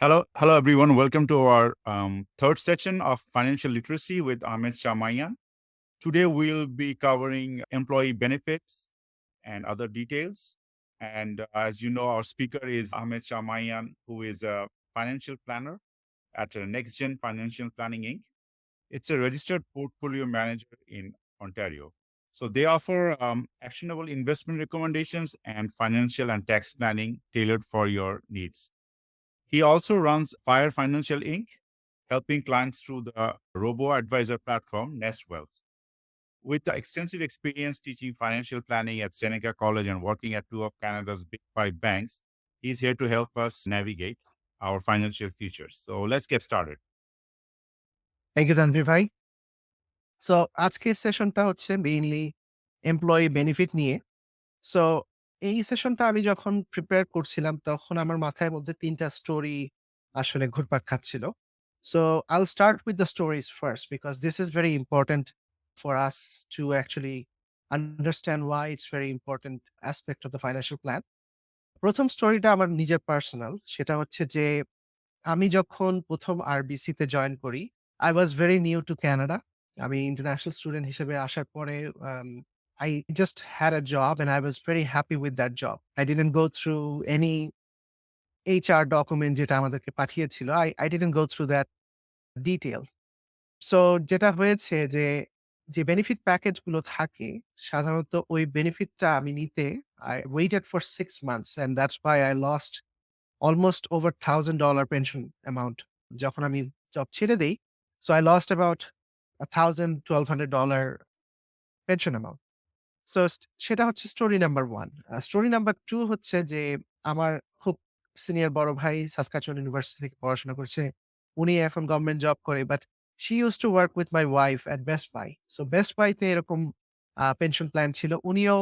Hello everyone. Welcome to our third section of financial literacy with Ahmed Shamayan. Today we'll be covering employee benefits and other details. And as you know, our speaker is Ahmed Shamayan, who is a financial planner at NextGen Financial Planning Inc. It's a registered portfolio manager in Ontario. So they offer actionable investment recommendations and financial and tax planning tailored for your needs. He also runs Fire Financial Inc., helping clients through the robo advisor platform Nest Wealth. With extensive experience teaching financial planning at Seneca College and working at two of Canada's big five banks, he's here to help us navigate our financial futures. So let's get started. Thank you Tanvir ভাই। So আজকের সেশনটা হচ্ছে mainly employee benefit নিয়ে। So এই সেশনটা আমি যখন prepare করছিলাম তখন আমার মাথায় মধ্যে ৩ টা স্টোরি আসলে ঘুরপাক খাচ্ছিল। So I'll start with the stories first because this is very important for us to actually understand why it's very important aspect of the financial plan. ১ম স্টোরিটা আমার নিজের পার্সোনাল। সেটা হচ্ছে যে আমি যখন ১ম RBC তে জয়েন করি, I was very new to Canada. আমি ইন্টারন্যাশনাল স্টুডেন্ট হিসেবে আসার পরে um, I just had a job and I was very happy with that job. I didn't go through any HR document যেটা আমাদেরকে পাঠিয়েছিল। I didn't go through that details. So যেটা হয়েছে যে বেনিফিট প্যাকেজ গুলো থাকে সাধারণত ওই বেনিফিটটা আমি নিতে I waited for 6 months and that's why I lost almost over $1,000 pension amount যখন আমি জব ছেড়ে দেই। So I lost about $1,000-$1,200 pension amount. So সেটা হচ্ছে স্টোরি নাম্বার 1। স্টোরি নাম্বার 2 হচ্ছে যে আমার খুব সিনিয়র বড় ভাই সাসকাচুয়ান ইউনিভার্সিটি থেকে পড়াশোনা করছে। উনি এখন গভর্নমেন্ট জব করে। But she used to work with my wife at Best Buy. So Best বাইতে এরকম পেনশন প্ল্যান ছিল। উনিও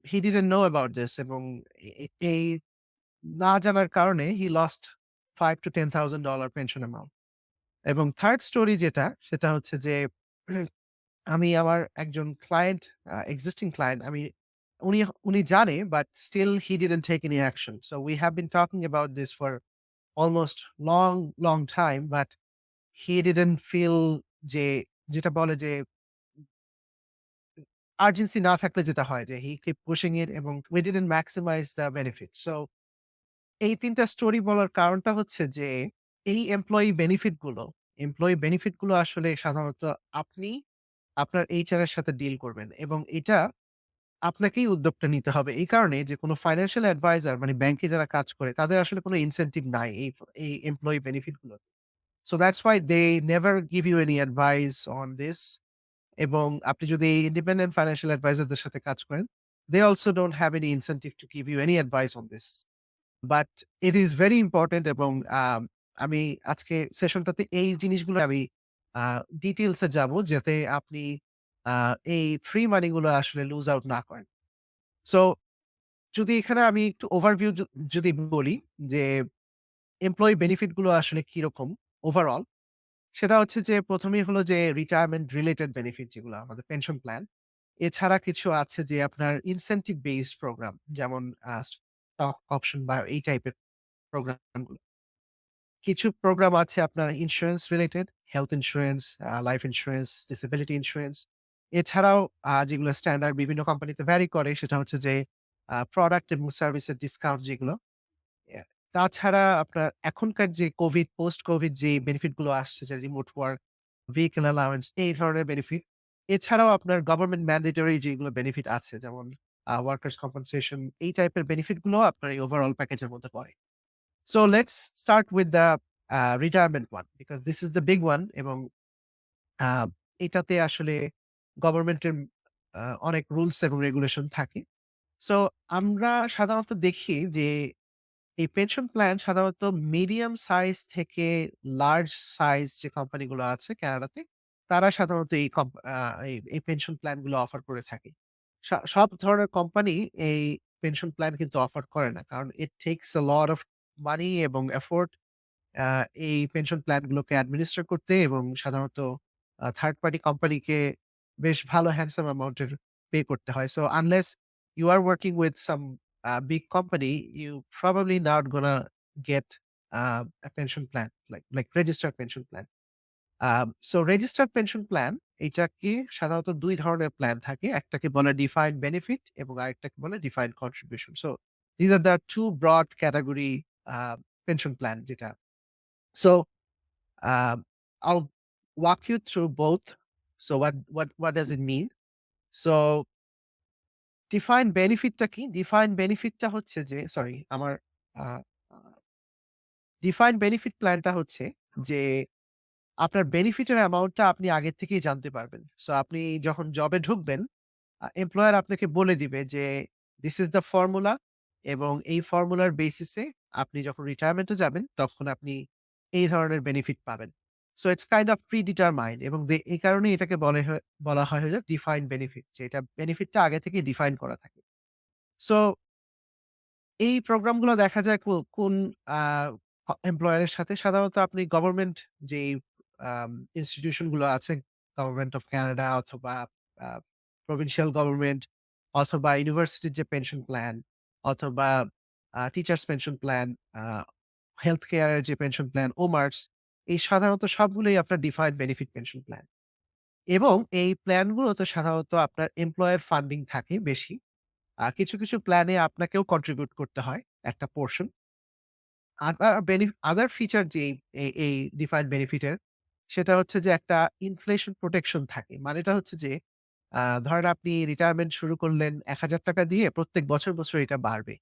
he didn't know about this এবং এই না জানার কারণে he lost $5,000 to $10,000 pension amount. এবং থার্ড স্টোরি যেটা সেটা হচ্ছে যে আমি আমার একজন ক্লায়েন্ট এক্সিস্টিং ক্লায়েন্ট উনি উনি জানে but still he didn't take any action. So we have been talking about this for almost long, long time but he didn't feel যে যেটা বলে যে আর্জেন্সি না থাকলে যেটা হয় যে হি কিপ পুশিং ইট এবং we didn't maximise the benefit. So এই ৩ টা স্টোরি বলার কারণটা হচ্ছে যে এই এমপ্লয়ি বেনিফিট গুলো আসলে সাধারণত আপনি আপনার HR এর সাথে ডিল করবেন এবং এটা আপনাকেই উদ্যোগটা নিতে হবে। এই কারণে যে কোনো ফাইন্যান্সিয়াল অ্যাডভাইজার মানে ব্যাংকে যারা কাজ করে তাদের আসলে কোনো ইনসেনটিভ নাই এই এমপ্লয়ি বেনিফিট গুলো। So that's why they never give you any advice on this এবং আপনি যদি ইন্ডিপেন্ডেন্ট ফাইন্যান্সিয়াল অ্যাডভাইজারদের সাথে কাজ করেন, they also don't have any incentive to give you any advice on this. But it is very important এবং আমি আজকে সেশনটাতে এই জিনিসগুলো আমি ডিটেইলস এ যাব যাতে আপনি এই ফ্রি মানি গুলো আসলে লুজ আউট না করেন। সো যদি এখানে আমি একটু ওভারভিউ যদি বলি যে এমপ্লয়ি বেনিফিট গুলো আসলে কিরকম ওভারঅল, সেটা হচ্ছে যে ১ম এই হলো যে রিটায়ারমেন্ট রিলেটেড বেনিফিট যেগুলো আমাদের পেনশন প্ল্যান। এছাড়া কিছু আছে যে আপনার ইনসেনটিভ বেসড প্রোগ্রাম যেমন স্টক অপশন বা এই টাইপের প্রোগ্রামগুলো। কিছু প্রোগ্রাম আছে আপনার insurance related, health insurance, life insurance, disability insurance. এছাড়াও যেগুলো স্ট্যান্ডার্ড বিভিন্ন কোম্পানিতে ভ্যারি করে সেটা হচ্ছে যে প্রোডাক্ট এবং সার্ভিসের ডিসকাউন্ট যেগুলো। অ্যা তাছাড়া আপনার এখনকার যে পোস্ট কোভিড যে বেনিফিট গুলো আসছে যে রিমোট ওয়ার্ক, ভেহিকল অ্যালাউন্স এই ধরনের বেনিফিট। এছাড়াও আপনার গভর্নমেন্ট ম্যান্ডেটরি যেগুলো বেনিফিট আছে যেমন ওয়ার্কার্স কম্পেনসেশন এই টাইপের বেনিফিট গুলো আপনার এই ওভারঅল প্যাকেজের মধ্যে পড়ে। So let's start with the retirement one because this is the big one এবং আ এটাতে আসলে গভর্নমেন্টের অনেক রুলস এবং রেগুলেশন থাকে। সো আমরা সাধারণত দেখি যে এই পেনশন প্ল্যান সাধারণত মিডিয়াম সাইজ থেকে লার্জ সাইজ যে কোম্পানিগুলো আছে কানাডাতে, তারা সাধারণত এই পেনশন প্ল্যান গুলো অফার করে থাকে। সব ধরনের কোম্পানি এই পেনশন প্ল্যান কিন্তু অফার করে না। কারণ ইট টেকস a lot of মানি এবং এফোর্ট আ এই পেনশন প্ল্যান গুলোকে অ্যাডমিনিস্ট্রেট করতে এবং সাধারণত থার্ড পার্টি কোম্পানিকে বেশ ভালো হ্যান্ডসাম অ্যামাউন্ট এর পে করতে হয়। So unless you are working with some big company, you probably not gonna get pension plan like registered pension plan. So registered pension plan এইটাকে সাধারণত ২ ধরনের প্ল্যান থাকে। একটাকে বলে ডিফাইন্ড বেনিফিট এবং আরেকটাকে বলে defined contribution. So these are the 2 broad category pension plan যেটা। So um, I'll walk you through both. So what does it mean? So defined বেনিফিটটা কি? ডিফাইন্ড বেনিফিটটা হচ্ছে যে সরি আমার আ আ ডিফাইন্ড বেনিফিট প্ল্যানটা হচ্ছে যে আপনার বেনিফিটের অ্যামাউন্টটা আপনি আগের থেকেই জানতে পারবেন। সো আপনি যখন জবে ঢুকবেন, এমপ্লয়ার আপনাকে বলে দিবে যে, "দিস ইস দ্য ফর্মুলা" এবং এই ফর্মুলার বেসিসে আপনি যখন রিটায়ারমেন্টে যাবেন, তখন আপনি এই ধরনের বেনিফিট পাবেন। So it's kind of pre-determined এবং এই কারণেই এটাকে বলা হয় হলো ডিফাইন্ড বেনিফিট যে এটা বেনিফিটটা আগে থেকেই ডিফাইন করা থাকে। সো এই প্রোগ্রামগুলো দেখা যায় কোন আ এমপ্লয়ারের সাথে সাধারণত আপনি গভর্নমেন্ট যেই ইনস্টিটিউশন গুলো আছে, গভর্নমেন্ট অফ ক্যানাডা অথবা আ প্রভিন্সিয়াল গভর্নমেন্ট অথবা ইউনিভার্সিটির যে পেনশন প্ল্যান অথবা টিচার্স পেনশন প্ল্যান, আ হেলথ কেয়ার এর যে পেনশন প্ল্যান, ওমার্স এই সাধারণত সবগুলোই আপনার ডিফাইন্ড বেনিফিট পেনশন প্ল্যান। এবং এই প্ল্যানগুলোতে সাধারণত আপনার এমপ্লয়ার ফান্ডিং থাকে বেশি। কিছু প্ল্যানে আপনাকেও কন্ট্রিবিউট করতে হয় একটা পোরশন। আদার ফিচার যেই এই ডিফাইন্ড বেনিফিট এর সেটা হচ্ছে যে একটা ইনফ্লেশন প্রোটেকশন থাকে। মানেটা হচ্ছে যে ধরেন আপনি রিটায়ারমেন্ট শুরু করলেন ৳১,০০০ দিয়ে প্রত্যেক বছর এটা বাড়বে।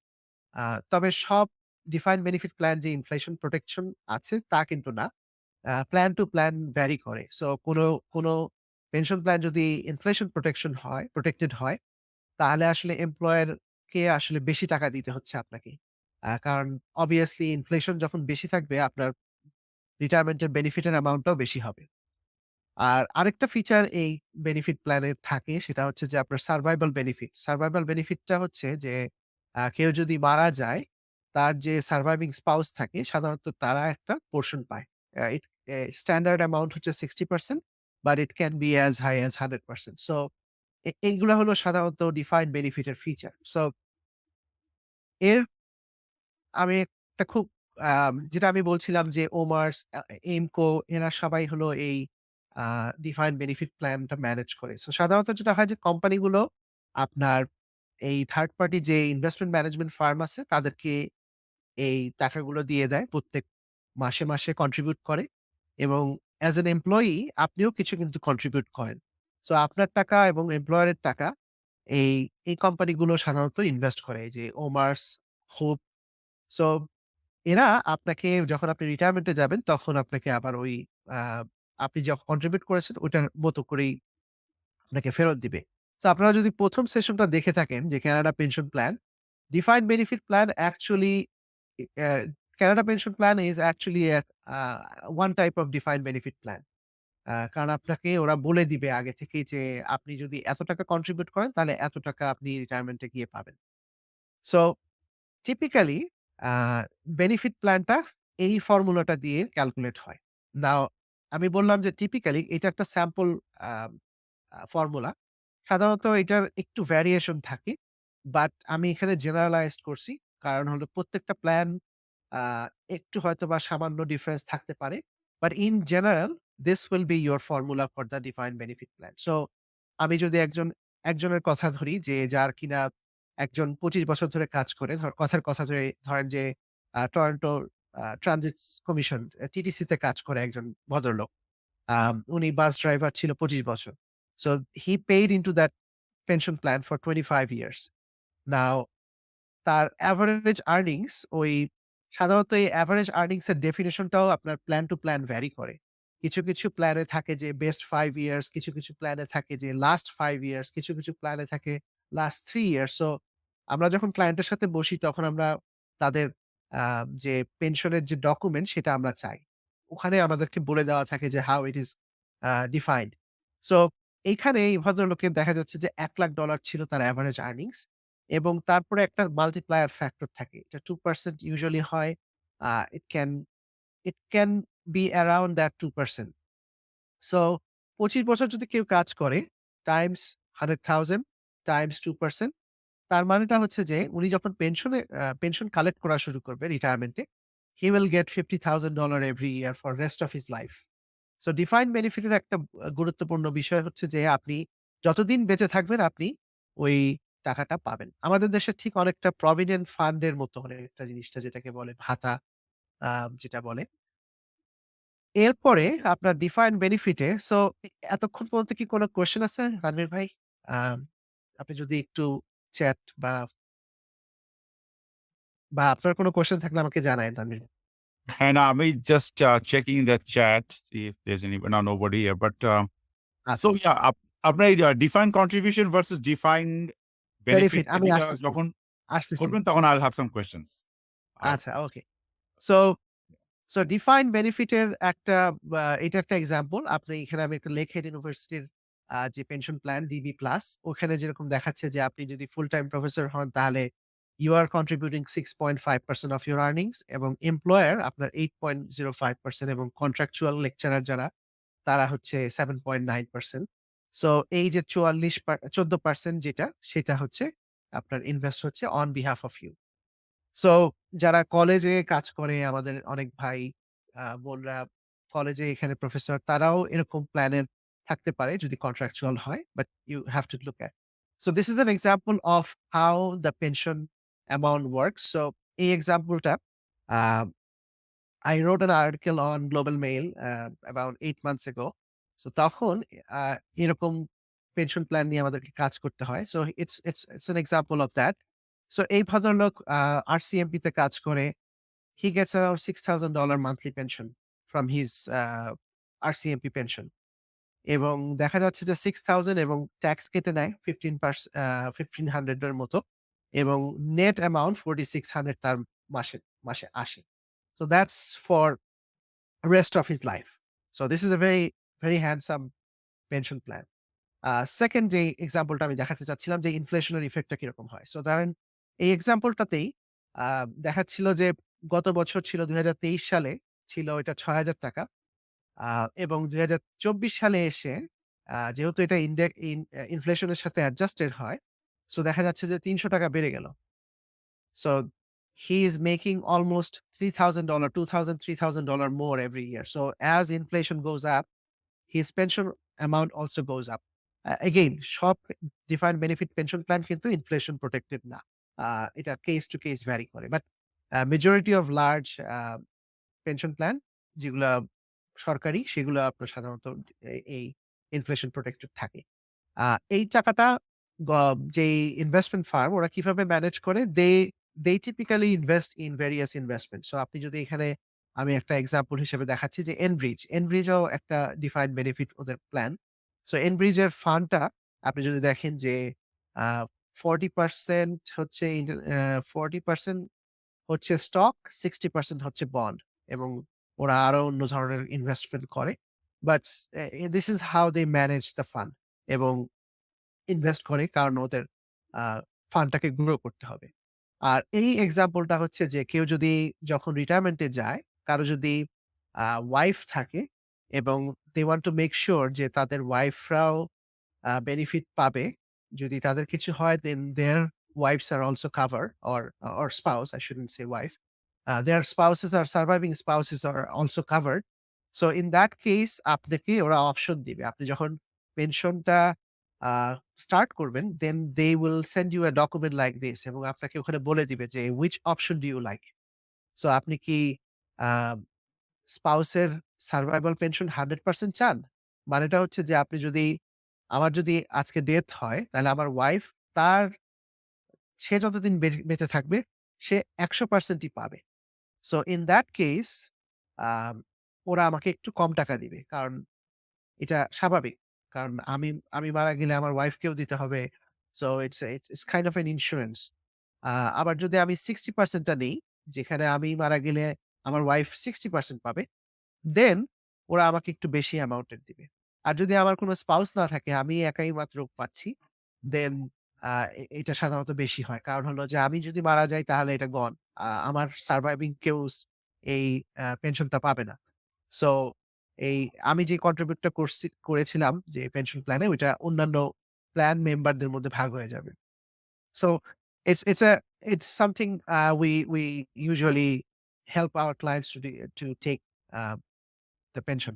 আ তবে সব ডিফাইন্ড বেনিফিট প্ল্যান যে ইনফ্লেশন প্রোটেকশন আছে তা কিন্তু না। প্ল্যান টু প্ল্যান ভ্যারি করে। সো কোন পেনশন প্ল্যান যদি ইনফ্লেশন প্রটেক্টেড হয় তাহলে আসলে এমপ্লয়ার কে আসলে বেশি টাকা দিতে হচ্ছে আপনাকে। কারণ obviously ইনফ্লেশন যখন বেশি থাকবে আপনার রিটায়ারমেন্টের বেনিফিট এর অ্যামাউন্টটাও বেশি হবে। আর আরেকটা ফিচার এই বেনিফিট প্ল্যানের থাকে সেটা হচ্ছে যে আপনার সারভাইভাল বেনিফিট। সারভাইভাল বেনিফিটটা হচ্ছে যে কেউ যদি মারা যায়, তার যে সারভাইভিং স্পাউস থাকে সাধারণত তারা একটা পোরশন পায়। ইট স্ট্যান্ডার্ড অ্যামাউন্ট হচ্ছে 60% but it can be as high as 100%। So এইগুলা হলো সাধারণত ডিফাইন্ড বেনিফিট এর ফিচার। সো এর আমি একটা খুব যেটা আমি বলছিলাম যে ওমার্স, এমকো এরা সবাই হলো এই আ ডিফাইন্ড বেনিফিট প্ল্যানটা ম্যানেজ করে। সো সাধারণত যেটা হয় যে কোম্পানিগুলো আপনার এই থার্ড পার্টি যে ইনভেস্টমেন্ট ম্যানেজমেন্ট ফার্ম আছে তাদেরকে এই টাকাগুলো দিয়ে দেয়। প্রত্যেক মাসে কন্ট্রিবিউট করে এবং অ্যাজ অ্যান এমপ্লয়ি আপনিও কিছু কিন্তু কন্ট্রিবিউট করেন। সো আপনার টাকা এবং এমপ্লয়ারের টাকা এই, এই কোম্পানিগুলো সাধারণত ইনভেস্ট করে। এই যে ওমার্স, হোপ। সো এরা আপনাকে যখন আপনি রিটায়ারমেন্ট এ যাবেন তখন আপনাকে আবার ওই আ আপনি যখন কন্ট্রিবিউট করেছেন ওইটার মতো করেই আপনাকে ফেরত দিবে। সো আপনারা যদি ১ম সেশনটা দেখে থাকেন যে Canada pension plan, defined benefit plan actually uh Canada pension plan is actually a one type of defined benefit plan. কারণ আপনাকে ওরা বলে দিবে আগে থেকেই যে আপনি যদি এত টাকা কন্ট্রিবিউট করেন তাহলে এত টাকা আপনি রিটায়ারমেন্ট এ গিয়ে পাবেন। সো টিপিক্যালি আ বেনিফিট প্ল্যানটা এই ফর্মুলাটা দিয়ে ক্যালকুলেট হয়। নাও আমি বললাম যে টিপিক্যালি এটা একটা স্যাম্পল আ আ ফর্মুলা। সাধারণত এটার একটু ভ্যারিয়েশন থাকে। বাট আমি এখানে জেনারালাইজড করছি। কারণ হলো প্রত্যেকটা প্ল্যান আ একটু হয়তোবা সামান্য ডিফারেন্স থাকতে পারে। But in general this will be your formula for the defined benefit plan. So আমি যদি একজনের কথা ধরি যে যার কিনা একজন ২৫ বছর ধরে কাজ করে কথার কথা ধরে ধরেন যে টরন্টো ট্রানজিট কমিশন টিটিসি তে কাজ করে একজন ভদ্রলোক। উনি বাস ড্রাইভার ছিল ২৫ বছর। So he paid into that pension plan for 25 years. Now তার এভারেজ আর্নিংস সাধারণত এই এভারেজ আর্নিংস এর ডেফিনিশনটাও আপনার প্ল্যান টু প্ল্যান ভ্যারি করে। কিছু প্ল্যানে থাকে যে বেস্ট ৫ ইয়ার্স, কিছু প্ল্যানে থাকে যে লাস্ট ৫ ইয়ার্স, কিছু প্ল্যানে থাকে লাস্ট ৩ ইয়ার্স। সো আমরা যখন ক্লায়েন্টের সাথে বসি তখন আমরা তাদের আ যে পেনশনের যে ডকুমেন্ট সেটা আমরা চাই। ওখানে আমাদেরকে বলে দেওয়া থাকে যে how it is defined. So এইখানে এই ভদ্রলোকের দেখা যাচ্ছে যে $১,০০,০০০ ছিল তার এভারেজ আর্নিংস। এবং তারপরে একটা মাল্টিপ্লায়ার ফ্যাক্টর থাকে। এটা 2% ইউজুয়ালি হয়। Uh it can it can be around that 2%। So ২৫ বছর যদি কেউ কাজ করে টাইমস 100,000 টাইমস 2% তার মানেটা হচ্ছে যে উনি যখন পেনশন কালেক্ট করা শুরু করবে রিটায়ারমেন্টে, he will get $50,000 every year for rest of his life. So defined benefit এর একটা গুরুত্বপূর্ণ বিষয় হচ্ছে যে আপনি যতদিন বেঁচে থাকবেন আপনি ওই টাকাটা পাবেন। আমাদের দেশে ঠিক অনেকটা প্রভিডেন্ট ফান্ড এর মতো অনেকটা জিনিসটা যেটাকে বলে ভাতা আ যেটা বলে। এরপরে আপনার ডিফাইন্ড বেনিফিট এ সো এতক্ষণ পর্যন্ত কি কোন কোয়েশ্চেন আছে তানভীর ভাই? আম আপনি যদি একটু চ্যাট বা আপনার কোন কোয়েশ্চেন থাকলে আমাকে জানায়েন Tanvir. And I'm just checking the chat, see if there's any, no, nobody here. But আচ্ছা, so yeah, আপনার এই defined contribution versus defined benefit benefit আমি এটা আসতেছি, যখন আসতেছি। করবেন তখন I'll have some questions. আর আচ্ছা, ওকে। সো ডিফাইন্ড বেনিফিট এর একটা এটা একটা এক্সাম্পল। আপনি এখানে আমি একটা লেকহেড ইউনিভার্সিটির যে পেনশন প্ল্যান ডিবি প্লাস ওখানে যেরকম দেখাচ্ছে যে আপনি যদি ফুল টাইম প্রফেসর হন তাহলে you are contributing 6.5% of your earnings এবং এমপ্লয়ার আপনার 8.05% এবং কন্ট্রাকচুয়াল লেকচারার যারা তারা হচ্ছে 7.9%। সো এই যে 14% যেটা সেটা হচ্ছে আপনার ইনভেস্ট হচ্ছে on behalf of you. So যারা কলেজে কাজ করে আমাদের অনেক ভাই বোনরা কলেজে এখানে প্রফেসর তারাও এরকম প্ল্যানের থাকতে পারে যদি কন্ট্রাকচুয়াল হয়। But you have to look at. So this is an example of how the pension amount works. So এই এক্সাম্পলটা uh I wrote an article on Global Mail about 8 months ago. So তখন এরকম pension plan নিয়ে আমাদেরকে কাজ করতে হয়। So it's an example of that. So এই ভদ্রলোক RCMP তে কাজ করে। He gets around $6,000 monthly pension from his RCMP pension এবং দেখা যাচ্ছে যে 6,000 এবং ট্যাক্স কেটে নেয় 1500 এর মতো এবং নেট অ্যামাউন্ট 4600 তার মাসে মাসে আসে। So that's for rest of his life. So this is a very handsome pension plan. Second যে এক্সাম্পলটা আমি দেখাতে চাচ্ছিলাম যে ইনফ্লেশনের ইফেক্টটা কিরকম হয়। সো ধরেন এই এক্সাম্পলটাতেই আ দেখাচ্ছিল যে গত বছর ছিল ২০২৩ সালে ছিল এটা ৳৬,০০০ আ এবং ২০২৪ সালে এসে যেহেতু এটা ইনফ্লেশনের সাথে অ্যাডজাস্টেড হয়, সো দেখা যাচ্ছে যে ৳৩০০ বেড়ে গেল। So he is making almost $3,000, 2,000, $3,000 more every year. So as inflation goes up, his pension amount also goes up. Again, সব defined benefit pension plan কিন্তু inflation protected না। এটা case to case vary করে। But majority of large pension plan যেগুলা সরকারি সেগুলা আপনার সাধারণত এই ইনফ্লেশন প্রটেক্টেড থাকে। আ এই টাকাটা গ যেই ইনভেস্টমেন্ট ফার্ম ওরা কিভাবে ম্যানেজ করে they typically invest in various investments. So আপনি যদি এখানে আমি একটা এক্সাম্পল হিসেবে দেখাচ্ছি যে Enbridge, Enbridge ও একটা ডিফাইন্ড বেনিফিট ওদের প্ল্যান। সো Enbridge এর ফান্ডটা আপনি যদি দেখেন যে আ 40% হচ্ছে 40% হচ্ছে স্টক, 60% হচ্ছে বন্ড এবং ওরা আরো অন্য ধরনের ইনভেস্টমেন্ট করে। But this is how they manage the fund এবং ইনভেস্ট করে কারণ ওদের আ ফান্ডটাকে গ্রো করতে হবে। আর এই এক্সাম্পলটা হচ্ছে যে কেউ যদি যখন রিটায়ারমেন্টে যায়, কারো যদি ওয়াইফ থাকে এবং they want to make sure যে তাদের ওয়াইফরাও বেনিফিট পাবে। যদি তাদের কিছু হয় then their wives are also covered or spouse, I shouldn't say wife. Their spouses are surviving spouses are also covered. So in that case আপনাকে ওরা অপশন দিবে। আপনি যখন পেনশনটা আ স্টার্ট করবেন then they will send you a document like this এবং আপনাকে ওখানে বলে দিবে যে which option do you like? So আপনি কি আ স্পাউসের সারভাইভাল পেনশন 100% চান? মানেটা হচ্ছে যে আপনি যদি আমার যদি আজকে ডেথ হয়, তাহলে আমার ওয়াইফ তার সে যতদিন বেঁচে থাকবে সে ১০০% ই পাবে। সো ইন দ্যাট কেস আম ওরা আমাকে একটু কম টাকা দিবে। কারণ এটা স্বাভাবিক। কারণ আমি আমি মারা গেলে আমার ওয়াইফকেও দিতে হবে। So it's kind of an insurance. Uh আবার যদি আমি 60% টা নেই, যেখানে আমি মারা গেলে আমার ওয়াইফ 60% পাবে। দেন ওরা আমাকে একটু বেশি অ্যামাউন্টের দিবে। আর যদি আমার কোন স্পাউস না থাকে, আমি একাই মাত্র পাচ্ছি, দেন এটা সাধারণত বেশি হয়। কারণ হলো যে আমি যদি মারা যাই তাহলে এটা গন। আমার সারভাইভিং কেউ এই পেনশনটা পাবে না। সো এই আমি যে কন্ট্রিবিউট টা করেছিলাম যে পেনশন প্ল্যানে ওইটা অন্যান্য প্ল্যান মেম্বারদের মধ্যে ভাগ হয়ে যাবে। So it's it's a it's something we usually help our clients to take the pension.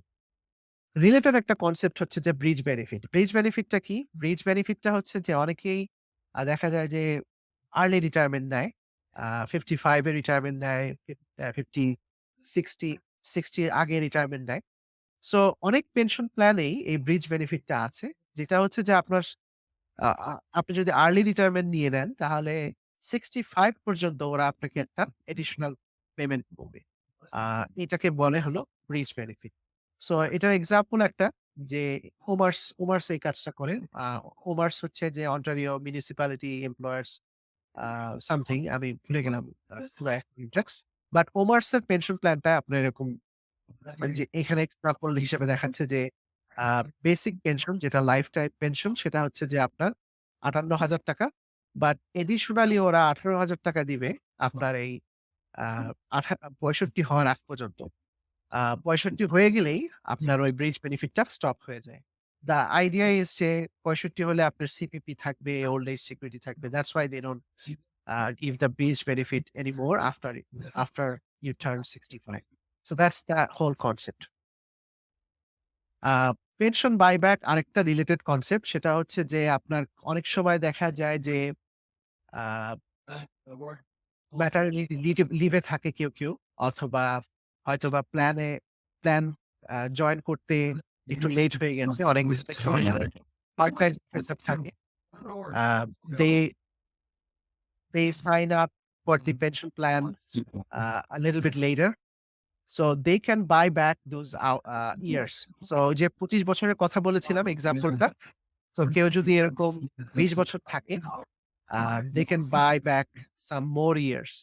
Related একটা কনসেপ্ট হচ্ছে যে ব্রিজ বেনিফিট। ব্রিজ বেনিফিটটা কি? ব্রিজ বেনিফিটটা হচ্ছে যে অনেকেই দেখা যায় যে আর্লি রিটায়ারমেন্ট নেয়। 55 এ রিটায়ারমেন্ট নেয়, 50, 60, 60 এর আগে রিটায়ারমেন্ট নেয়। সো অনেক পেনশন প্ল্যানেই এই ব্রিজ বেনিফিটটা আছে। যেটা হচ্ছে যে আপনার আ আ আপনি যদি আর্লি রিটায়ারমেন্ট নিয়ে নেন তাহলে 65 পর্যন্ত ওরা আপনাকে একটা এডিশনাল পেমেন্ট করবে। আ এটাকে বলে হলো ব্রিজ বেনিফিট। সো এটার এক্সাম্পল একটা যে ওমার্স এই কাজটা করে। আ ওমার্স হচ্ছে যে অন্টারিও মিউনিসিপ্যালিটি এমপ্লয়ার্স আ সামথিং আমি ভুলে গেলাম পুরা এক্সাক্ট। বাট ওমার্স এর পেনশন প্ল্যানটা আপনার এরকম যে এখানে এক্সাম্পল হিসেবে দেখাচ্ছে যে আ বেসিক পেনশন যেটা লাইফ টাইম পেনশন সেটা হচ্ছে যে আপনার ৳৫৮,০০০ বাট এডিশনালি ওরা ৳১৮,০০০ দিবে আপনার এই আ ৬৫ হওয়ার আগ পর্যন্ত। ৬৫ হয়ে গেলেই আপনার ওই ব্রিজ বেনিফিটটা স্টপ হয়ে যায়। দ্যা আইডিয়া ইস যে ৬৫ হলে আপনার সিপিপি থাকবে, ওল্ড এজ সিকিউরিটি থাকবে। That's why they don't give the bridge benefit anymore after you turn 65. So that's the whole concept. A pension buyback আরেকটা রিলেটেড কনসেপ্ট সেটা হচ্ছে যে আপনার অনেক সময় দেখা যায় যে আ ম্যাটারনিটি লিভে থাকে কেউ অথবা হয়তোবা প্ল্যান জয়েন করতে একটু লেট হয়ে গেছে। অনেক পার্ট-টাইম পেশাব থাকে। আ দে they sign up for the pension plan a little bit later. So they can buy back those years. So যে ২৫ বছরের কথা বলেছিলাম এক্সাম্পলটা। তো কেউ যদি এরকম ২০ বছর থাকে, they can buy back some more years.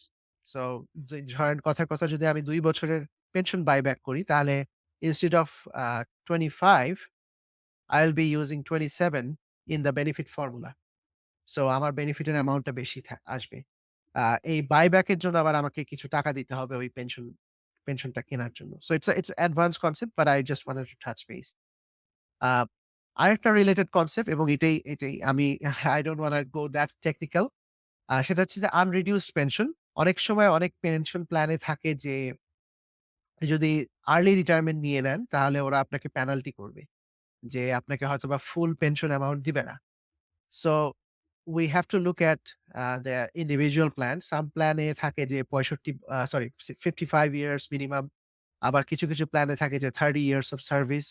So ধরেন কথার কথা যদি আমি ২ বছরের পেনশন বাই ব্যাক করি তাহলে instead of 25 I'll be using 27 in the benefit formula. So আমার বেনিফিটের অ্যামাউন্টটা বেশি আসবে। আ এই বাইব্যাক এর জন্য আবার আমাকে কিছু টাকা দিতে হবে ওই পেনশনটা কেনার জন্য। So it's advance concept but I just wanted to touch base. আ আরেকটা রিলেটেড কনসেপ্ট এবং এটাই আমি I don't wanna go that technical. সেটা হচ্ছে যে আনরিডিউসড পেনশন। অনেক সময় অনেক পেনশন প্ল্যানে থাকে যে যদি আর্লি রিটায়ারমেন্ট নিয়ে নেন তাহলে ওরা আপনাকে পেনাল্টি করবে। যে আপনাকে হয়তোবা ফুল পেনশন অ্যামাউন্ট দিবে না। So we have to look at the individual plan. Some plan এ থাকে যে ৬৫ সরি 55 ইয়ার্স মিনিমাম। আবার কিছু প্ল্যানে থাকে যে 30 years of service.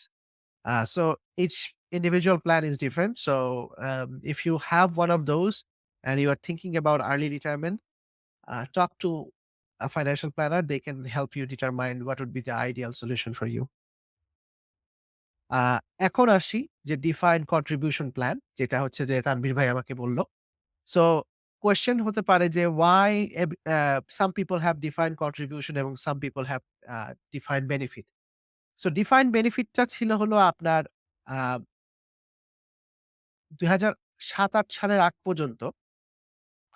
So each individual plan is different. So if you have one of those and you are thinking about early retirement, talk to a financial planner. They can help you determine what would be the ideal solution for you. আ এখন আসি যে defined contribution plan যেটা হচ্ছে যে তানভীর ভাই আমাকে বলল। So question হতে পারে যে why some people have defined contribution এবং some people have defined benefit. So defined বেনিফিটটা ছিল হলো আপনার আ ২০০৭-৮ সালের আগ পর্যন্ত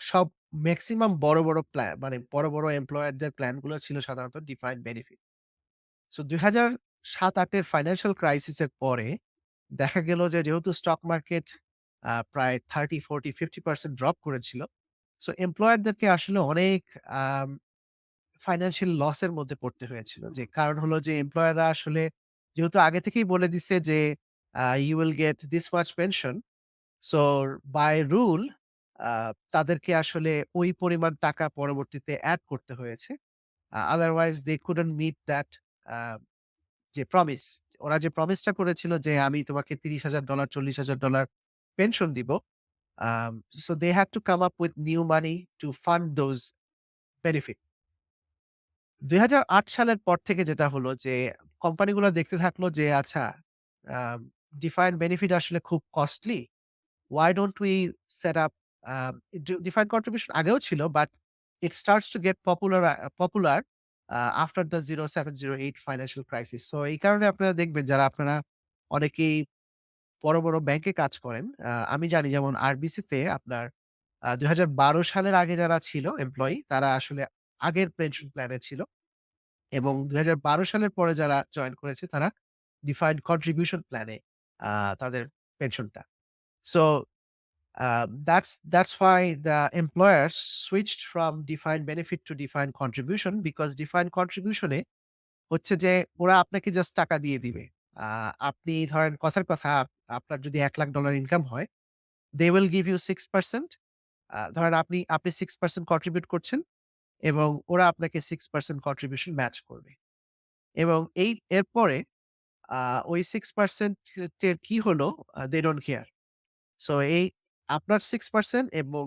সব মেক্সিমাম বড় প্ল্যান মানে বড় এমপ্লয়ারদের প্ল্যান গুলো ছিল সাধারণত ডিফাইন্ড বেনিফিট। সো ২০০৭-৮ এর ফাইন্যান্সিয়াল ক্রাইসিস এর পরে দেখা গেল যে যেহেতু স্টক মার্কেট প্রায় 30, 40, 50% ড্রপ করেছিল। সো এমপ্লয়ারদেরকে আসলে অনেক আম ফাইন্যান্সিয়াল লস এর মধ্যে পড়তে হয়েছিল। যে কারণ হলো যে এমপ্লয়াররা আসলে যেহেতু আগে থেকেই বলে দিছে যে "You will get this much pension." So by rule uh তাদেরকে আসলে ওই পরিমাণ টাকা পরবর্তীতে এড করতে হয়েছে। Otherwise they couldn't meet that uh যে প্রমিস। ওরা যে প্রমিসটা করেছিল যে আমি তোমাকে $৩০,০০০ $৪০,০০০ পেনশন দিব। So they had to come up with new money to fund those benefit. ২০০৮ সালের পর থেকে যেটা হলো যে কোম্পানিগুলো দেখতে থাকলো যে আচ্ছা আম ডিফাইন্ড বেনিফিট আসলে খুব costly. Why don't we set up defined contribution আগেও ছিল but it starts to get popular after the 0708 financial crisis. So এই কারণে আপনারা দেখবেন যারা আপনারা অনেকেই বড় ব্যাংকে কাজ করেন। আমি জানি যেমন আরবিসিতে আপনার ২০১২ সালের আগে যারা ছিল এমপ্লয়ি তারা আসলে আগের পেনশন প্ল্যানে ছিল এবং ২০১২ সালের পরে যারা জয়েন করেছে তারা ডিফাইন্ড কন্ট্রিবিউশন প্ল্যানে আ তাদের পেনশনটা। So That's why the employers switched from defined benefit to defined contribution because defined contribution এ হচ্ছে যে ওরা আপনাকে জাস্ট টাকা দিয়ে দিবে। আ আপনি ধরেন কথার কথা আপনার যদি $১,০০,০০০ ইনকাম হয়, they will give you 6%. ধরেন আপনি 6% কন্ট্রিবিউট করছেন এবং ওরা আপনাকে 6% কন্ট্রিবিউশন ম্যাচ করবে। এবং এরপরে আ ওই 6% এর কি হলো they don't care. সো এই আপনার 6% এবং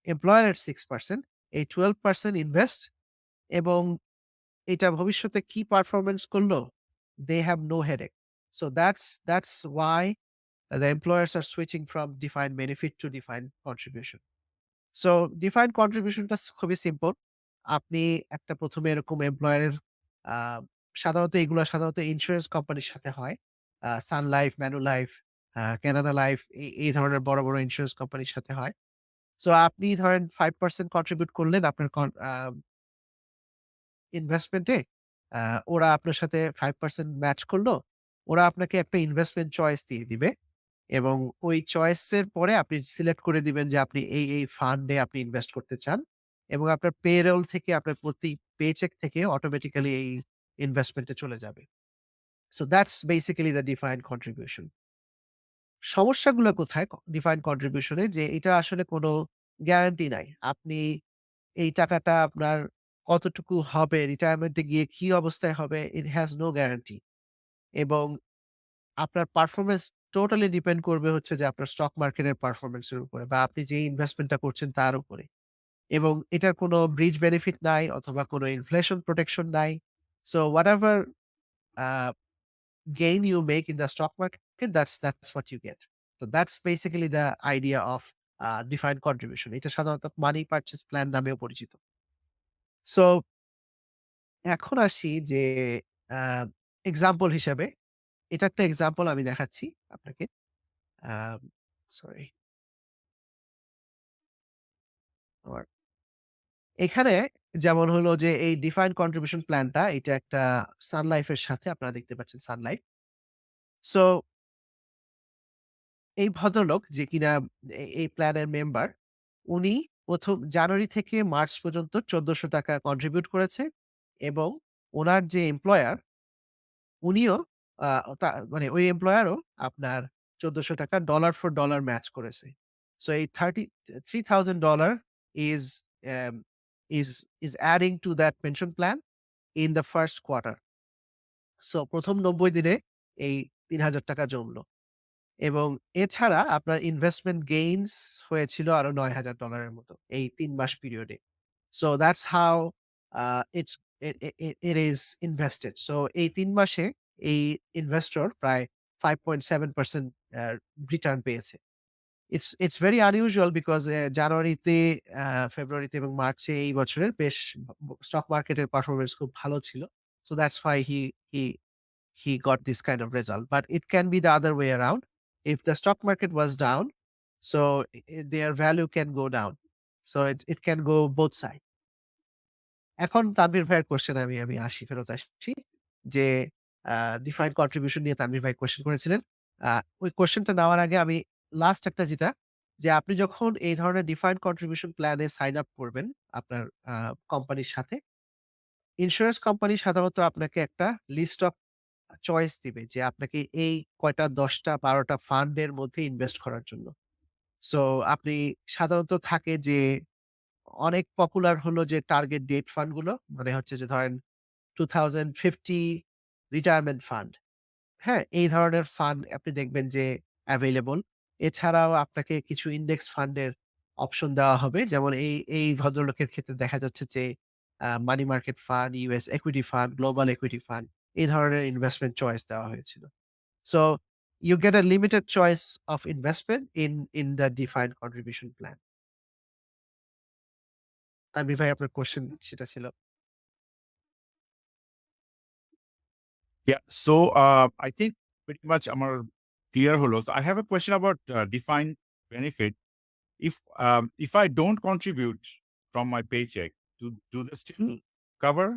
এমপ্লয়ারের 6% এই 12% ইনভেস্ট এবং এটা ভবিষ্যতে কি পারফরম্যান্স করলো? They have no headache. So that's why the employers are switching from defined benefit to defined contribution. So defined কন্ট্রিবিউশনটা খুবই সিম্পল। আপনি একটা ১ম এ এরকম এমপ্লয়ারের আ সাধারণত ইন্সুরেন্স কোম্পানির সাথে হয়। সান লাইফ, ম্যানুলাইফ, কানাডা লাইফ এই ধরনের বড়, বড় ইন্সুরেন্স কোম্পানির সাথে হয়। সো আপনি ধরেন 5% কন্ট্রিবিউট করলেন আপনার ইনভেস্টমেন্টে। আ ওরা আপনার সাথে 5% ম্যাচ করল। ওরা আপনাকে একটা ইনভেস্টমেন্ট চয়েস দিয়ে দিবে। এবং ওই চয়েসের পরে আপনি সিলেক্ট করে দিবেন যে আপনি এই ফান্ডে আপনি ইনভেস্ট করতে চান। এবং আপনার পেরোল থেকে আপনার প্রতি পেচেক থেকে অটোমেটিক্যালি এই ইনভেস্টমেন্ট এ চলে যাবে। So that's basically the defined contribution. সমস্যাগুলো কোথায় ডিফাইন্ড কন্ট্রিবিউশন এ যে এটা আসলে কোনো গ্যারান্টি নাই। আপনি এই টাকাটা আপনার কতটুকু হবে, রিটায়ারমেন্ট এ গিয়ে কি অবস্থায় হবে, ইট হ্যাজ নো গ্যারান্টি। এবং আপনার পারফরম্যান্স টোটালি ডিপেন্ড করবে হচ্ছে যে আপনার স্টক মার্কেটের পারফরম্যান্স এর উপরে বা আপনি যে ইনভেস্টমেন্টটা করছেন তার উপরে। এবং এটার কোনো ব্রিজ বেনিফিট নাই অথবা কোনো ইনফ্লেশন প্রোটেকশন নাই। So whatever uh gain you make in the stock market that's what you get. So that's basically the idea of defined contribution. এটা সাধারণত মানি পারচেজ প্ল্যান নামেও পরিচিত। সো এখন আসি যে আ এক্সাম্পল হিসাবে এটা একটা এক্সাম্পল আমি দেখাচ্ছি আপনাকে। আম সরি। আমার এখানে যেমন হলো যে এই ডিফাইন্ড কন্ট্রিবিউশন প্ল্যানটা এটা একটা সান লাইফ এর সাথে আপনারা দেখতে পাচ্ছেন সান লাইফ। সো এই ভদ্রলোক যে কিনা এই প্ল্যানের মেম্বার, উনি ১ম জানুয়ারি থেকে মার্চ পর্যন্ত ৳১৪০০ কন্ট্রিবিউট করেছে এবং উনার যে এমপ্লয়ার উনিও আ মানে ওই এমপ্লয়ারও আপনার ৳১৪০০ ডলার ফর ডলার ম্যাচ করেছে। সো এই $33,000 is am is is adding to that pension plan in the first quarter. So ১ম ৯০ দিনে এই ৳৩,০০০ জমল। এবং এছাড়া আপনার ইনভেস্টমেন্ট গেইনস হয়েছিল আরো $৯,০০০ এর মতো এই ৩ মাস পিরিয়ডে। So that's how it's it is invested. So এই ৩ মাসে এই ইনভেস্টর প্রায় 5.7% রিটার্ন পেয়েছে। ইটস ভেরি আনইউজুয়াল বিকজ জানুয়ারিতে, ফেব্রুয়ারিতে এবং মার্চে এই বছরের বেশ স্টক মার্কেটের পারফরম্যান্স খুব ভালো ছিল। So that's why he he got this kind of result. But it can be the other way around. If the stock market was down, so their value can go down. So it can go both sides. এখন তানভীর ভাইয়ের question আমি ফেরত আসছি যে defined contribution নিয়ে তানভীর ভাই question করেছিলেন। আ ওই কোয়েশ্চেনটা নেওয়ার আগে আমি লাস্ট একটা যেটা যে আপনি যখন এই ধরনের ডিফাইন্ড কন্ট্রিবিউশন প্ল্যানে সাইন আপ করবেন আপনার কোম্পানির সাথে, ইন্সুরেন্স কোম্পানি সাধারণত আপনাকে একটা লিস্ট অফ চয়েস দিবে যে আপনাকে এই কয়টা ১০ টা ১২ টা ফান্ডের মধ্যে ইনভেস্ট করার জন্য। সো আপনি সাধারণত থাকে যে অনেক পপুলার হলো যে টার্গেট ডেট ফান্ড গুলো। মানে হচ্ছে যে ধরেন 2050 রিটায়ারমেন্ট ফান্ড। হ্যাঁ? এই ধরনের ফান্ড আপনি দেখবেন যে এভেইলেবল। এছাড়াও আপনাকে কিছু ইন্ডেক্স ফান্ডের অপশন দেওয়া হবে। যেমন এই ভদ্রলোকের ক্ষেত্রে দেখা যাচ্ছে যে money market fund, US equity fund, global equity fund এই ধরনের ইনভেস্টমেন্ট চয়েস দেওয়া হয়েছিল। So you get a limited choice of investment in the defined contribution plan. Tanvir ভাই আপনার কোয়েশ্চেন সেটা ছিল। Yeah. So I think pretty much আমার clear হলো। So I have a question about defined benefit. If I don't contribute from my paycheck, do they still cover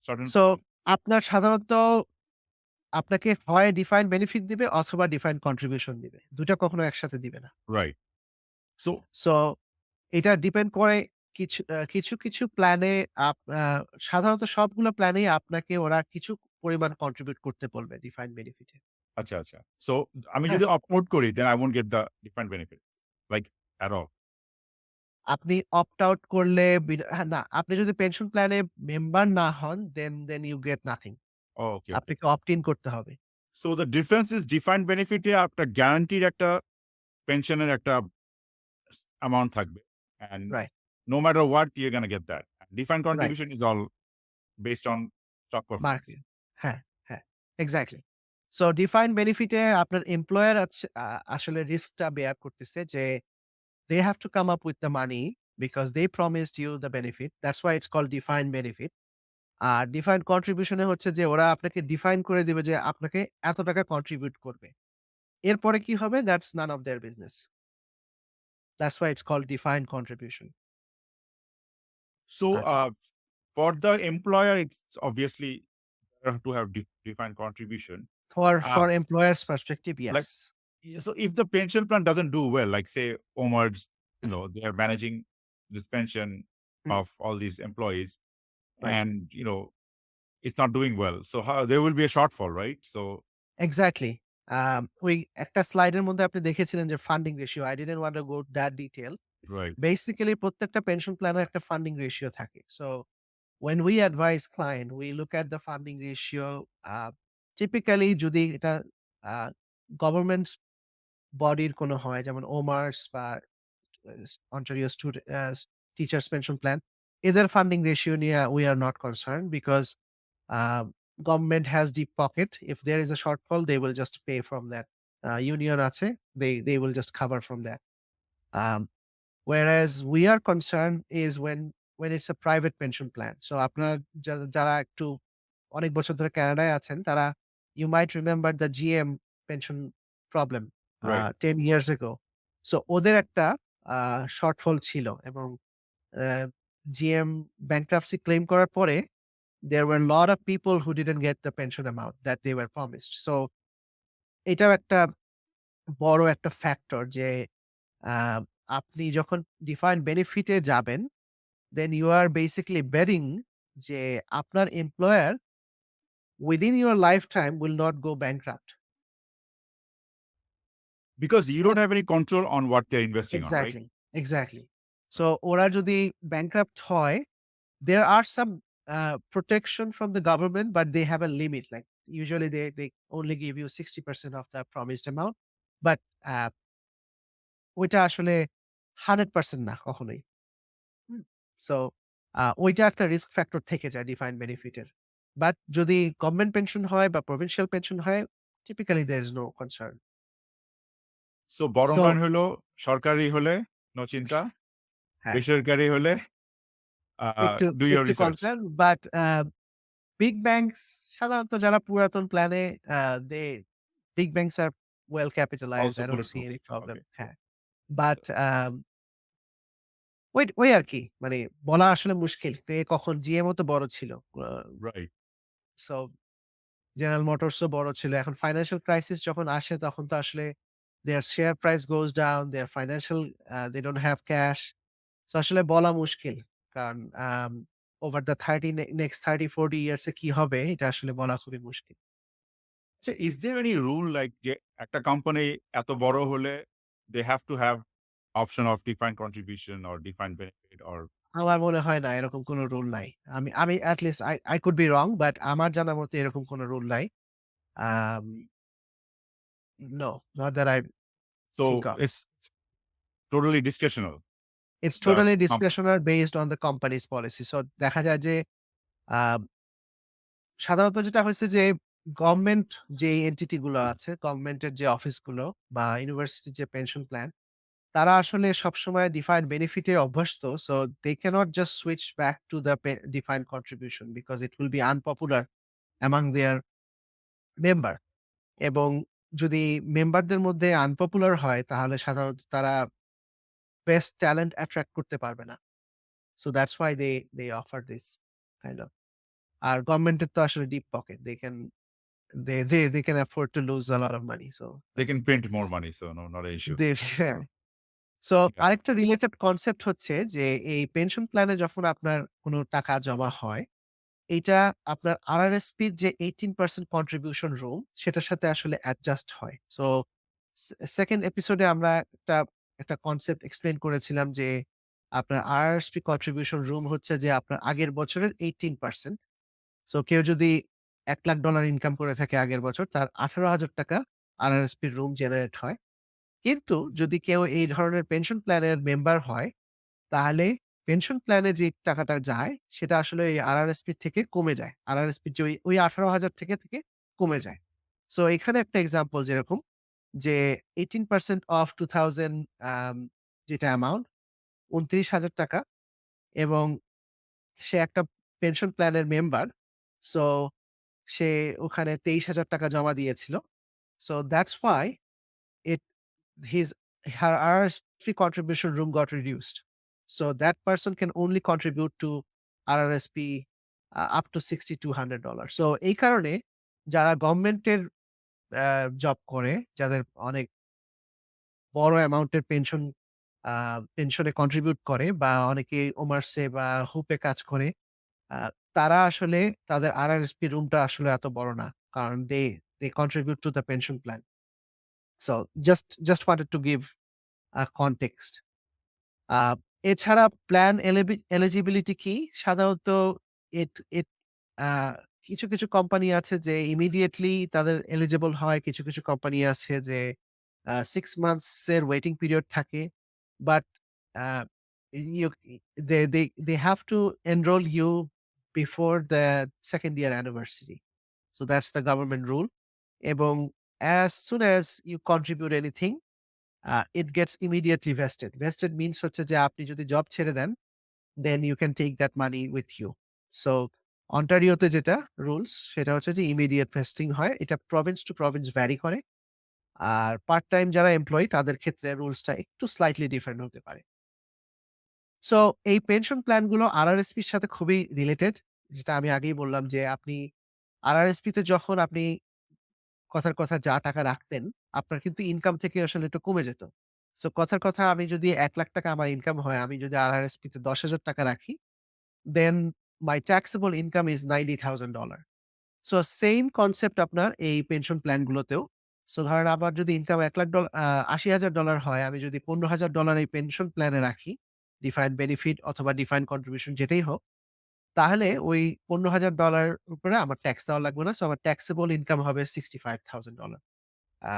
certain so আপনার সাধারণত আপনাকে হয় ডিফাইন্ড বেনিফিট দিবে অথবা ডিফাইন্ড কন্ট্রিবিউশন দিবে। ২ টা কখনো একসাথে দিবে না। right? So সো এটা ডিপেন্ড করে কিছু প্ল্যানে সাধারণত সবগুলো প্ল্যানেই আপনাকে ওরা কিছু পরিমাণ কন্ট্রিবিউট করতে বলবে ডিফাইন্ড বেনিফিট এ। আচ্ছা, আচ্ছা। So আমি হ্যাঁ, যদি opt out করি then I won't get the defined benefit like at all. আপনি অপ্ট আউট করলে হ্যাঁ, না, আপনি যদি পেনশন প্ল্যানে মেম্বার না হন then you get nothing. Oh, okay, okay. আপনাকে অপ্ট ইন করতে হবে। So the difference is defined benefit এ আপনার guaranteed একটা পেনশনের একটা amount থাকবে। And right, no matter what you're gonna get that. Defined right. contribution is all based on stock performance. Market. হ্যাঁ, হ্যাঁ, এক্সাক্টলি। সো ডিফাইন্ড বেনিফিট এ আপনার employer আসলে রিস্কটা bear করতেছে যে they have to come up with the money because they promised you the benefit. That's why it's called defined benefit. আর defined contribution এ হচ্ছে যে ওরা আপনাকে ডিফাইন করে দিবে যে আপনাকে এত টাকা কন্ট্রিবিউট করবে। এরপরে কি হবে? That's none of their business. That's why it's called defined contribution. So, আচ্ছা। for the employer, it's obviously better to have defined contribution. For Uh, employer's perspective, like, yes. yeah, so if the pension plan doesn't do well, like say Omar's, they are managing this pension hmm, of all these employees, right. and it's not doing well. So how there will be a shortfall, right? So exactly. ওই একটা স্লাইডের মধ্যে আপনি দেখেছিলেন যে funding ratio. I didn't want to go that detail. right, basically প্রত্যেকটা pension প্ল্যানের একটা ফান্ডিং রেশিও থাকে। So when we advise client, we look at the funding ratio. Typically যদি এটা আহ গভর্নমেন্ট বডির কোনো হয় যেমন ওমার্স বা অন্টারিও টিচার্স পেনশন প্ল্যান, এদের ফান্ডিং রেশিও নিয়ে we are not concerned because government has deep pocket. If there is a shortfall, they will just pay from that. Union আছে, they will just cover from that. Um, Whereas we are concerned is when it's a private pension plan. So আপনারা যারা একটু অনেক বছর ধরে কানাডায় আছেন তারা you might remember the GM pension problem right. 10 years ago. So ওদের একটা শর্টফল ছিল এবং আ GM bankruptcy ক্লেইম করার পরে there were a lot of people who didn't get the pension amount that they were promised. So এটাও একটা বড় একটা ফ্যাক্টর যে আ আপনি যখন ডিফাইন্ড বেনিফিট এ যাবেন, then you are basically betting যে আপনার employer within your lifetime will not go bankrupt. Because you hmm. don't have any control on what they're investing on, right? Exactly, exactly. So ওরা যদি ব্যাংক্রাপ্ট হয়, there are some protection from the government, but they have a limit. Like usually they only give you 60% of the promised amount. But আ ওইটা আসলে 100% না কখনোই। হুম? So ওইটা একটা risk factor থেকে যায় ডিফাইন্ড বেনিফিট এর। বাট যদি গভর্নমেন্ট পেনশন হয় বা প্রভিনশিয়াল পেনশন হয়, typically there is no concern. So bottom so line হলো সরকারি হলে no চিন্তা, হ্যাঁ, বেসরকারি হলে একটু do your একটু research. Concern but big banks সাধারণত যারা পুরাতন প্ল্যানে they big banks are well capitalized. Also I don't see bulletproof. any problem. Okay. হ্যাঁ। বাট ওই আরকি মানে বলা আসলে মুশকিল। কে কখন জিএমও তো বড় ছিল। আ Right. সো জেনারেল মোটরসও বড় ছিল। এখন ফাইন্যান্সিয়াল ক্রাইসিস যখন আসে তখন তো আসলে their share price goes down, their financial they don't have cash. So আসলে বলা মুশকিল। কারণ ওভার দ্যা 30 নেক্সট 30-40 ইয়ার্স এ কি হবে এটা আসলে বলা খুবই মুশকিল। So is there any rule like যে একটা কোম্পানি এত বড় হলে they have to have option of defined contribution or defined benefit or আমার মনে হয় না এরকম কোন রুল নাই। আমি আমি at least I could be wrong, but আমার জানা মতে এরকম কোন রুল নাই। আম No, not that I think so of. it's totally discretional It's the totally company. discretionary based on the company's policy. So দেখা যায় যে আ সাধারণত যেটা হয়েছে যে গভর্নমেন্ট যে এন্টিটি গুলো আছে, গভর্নমেন্টের যে অফিসগুলো বা ইউনিভার্সিটির যে পেনশন প্ল্যান, তারা আসলে সবসময় ডিফাইন্ড বেনিফিট এ অভ্যস্ত। So they cannot just switch back to the defined contribution because it will be unpopular among their member. এবং যদি মেম্বারদের মধ্যে আনপপুলার হয় তাহলে সাধারণত তারা বেস্ট ট্যালেন্ট অ্যাট্রাক্ট করতে পারবে না। So that's why they offer this kind of. আর গভর্নমেন্টের তো আসলে deep pocket. They can afford to lose a lot of money. So They can print more money, so no, not an issue. they So so ঠিক আছে। আরেকটা related concept হচ্ছে যে এই পেনশন প্ল্যানে যখন আপনার কোন টাকা জমা হয়, এইটা আপনার আরআরএসপির যে 18% কন্ট্রিবিউশন রুল সেটার সাথে আসলে অ্যাডজাস্ট হয়। সো 2nd এপিসোডে আমরা একটা কনসেপ্ট এক্সপ্লেইন করেছিলাম যে আপনার আরআরএসপি কন্ট্রিবিউশন রুম হচ্ছে যে আপনার আগের বছরের 18%। সো কেউ যদি $1,00,000 ইনকাম করে থাকে আগের বছর তার ৳18,000 আরআরএসপির রুম জেনারেট হয়। কিন্তু যদি কেউ এই ধরনের পেনশন প্ল্যানের মেম্বার হয়, তাহলে পেনশন প্ল্যানে যে টাকাটা যায়, সেটা আসলে এই আরআরএসপি থেকে কমে যায়। আরআরএসপির যে ওই 18,000 থেকে কমে যায়। সো এখানে একটা এক্সাম্পল যেরকম যে 18% অফ 2000 আম যেটা অ্যামাউন্ট ৳29,000 এবং সে একটা পেনশন প্ল্যানের মেম্বার। সো সে ওখানে ৳23,000 জমা দিয়েছিল। So that's why it his her RRSP contribution room got reduced. So that person can only contribute to RRSP up to $6,200. So এই কারণে যারা গভর্নমেন্টের জব করে, যাদের অনেক বড় অ্যামাউন্টের আ পেনশনে কন্ট্রিবিউট করে বা অনেকে ওমারসে বা হুপে কাজ করে, আ তারা আসলে তাদের RRSP রুমটা আসলে এত বড় না। কারণ they contribute to the pension plan. So just wanted to give a context. আ এছাড়া প্ল্যান এলিজিবিলিটি কি? সাধারণত এট এট আ কিছু কোম্পানি আছে যে ইমিডিয়েটলি তাদের এলিজিবল হয়। কিছু কোম্পানি আছে যে 6 মান্থস এর ওয়েটিং পিরিয়ড থাকে। But uh you they have to enroll you before the 2nd year anniversary. So that's the government rule. এবং as soon as you contribute anything it gets immediately vested. Vested means হচ্ছে যে আপনি যদি job ছেড়ে দেন, then you can take that money with you. So অন্টারিওতে যেটা rules সেটা হচ্ছে যে ইমিডিয়েট ভেস্টিং হয়। এটা প্রভিন্স টু প্রভিন্স ভ্যারি করে। আর পার্ট টাইম যারা এমপ্লয়ি তাদের ক্ষেত্রে রুলসটা একটু স্লাইটলি ডিফারেন্ট হতে পারে। সো এই পেনশন প্ল্যান গুলো আরআরএসপির সাথে খুবই রিলেটেড। যেটা আমি আগেই বললাম যে আপনি আরআরএসপি তে যখন আপনি কথার কথা যা টাকা রাখতেন, আপনার কিন্তু ইনকাম থেকে আসলে একটু কমে যেত। সো কথার কথা আমি যদি ৳১,০০,০০০ আমার ইনকাম হয়, আমি যদি আরআরএসপি তে ৳১০,০০০ রাখি, then my taxable income is $90,000. So same concept আপনার এই পেনশন প্ল্যান গুলোতেও। সো ধরেন আমার যদি ইনকাম $৮০,০০০ হয়, আমি যদি $১৫,০০০ এই পেনশন প্ল্যানে রাখি, ডিফাইন্ড বেনিফিট অথবা ডিফাইন্ড কন্ট্রিবিউশন যেটাই হোক, তাহলে ওই $১৫,০০০ উপরে আমার ট্যাক্স দেওয়া লাগবে না। সো আমার ট্যাক্সেবল ইনকাম হবে $65,000 আ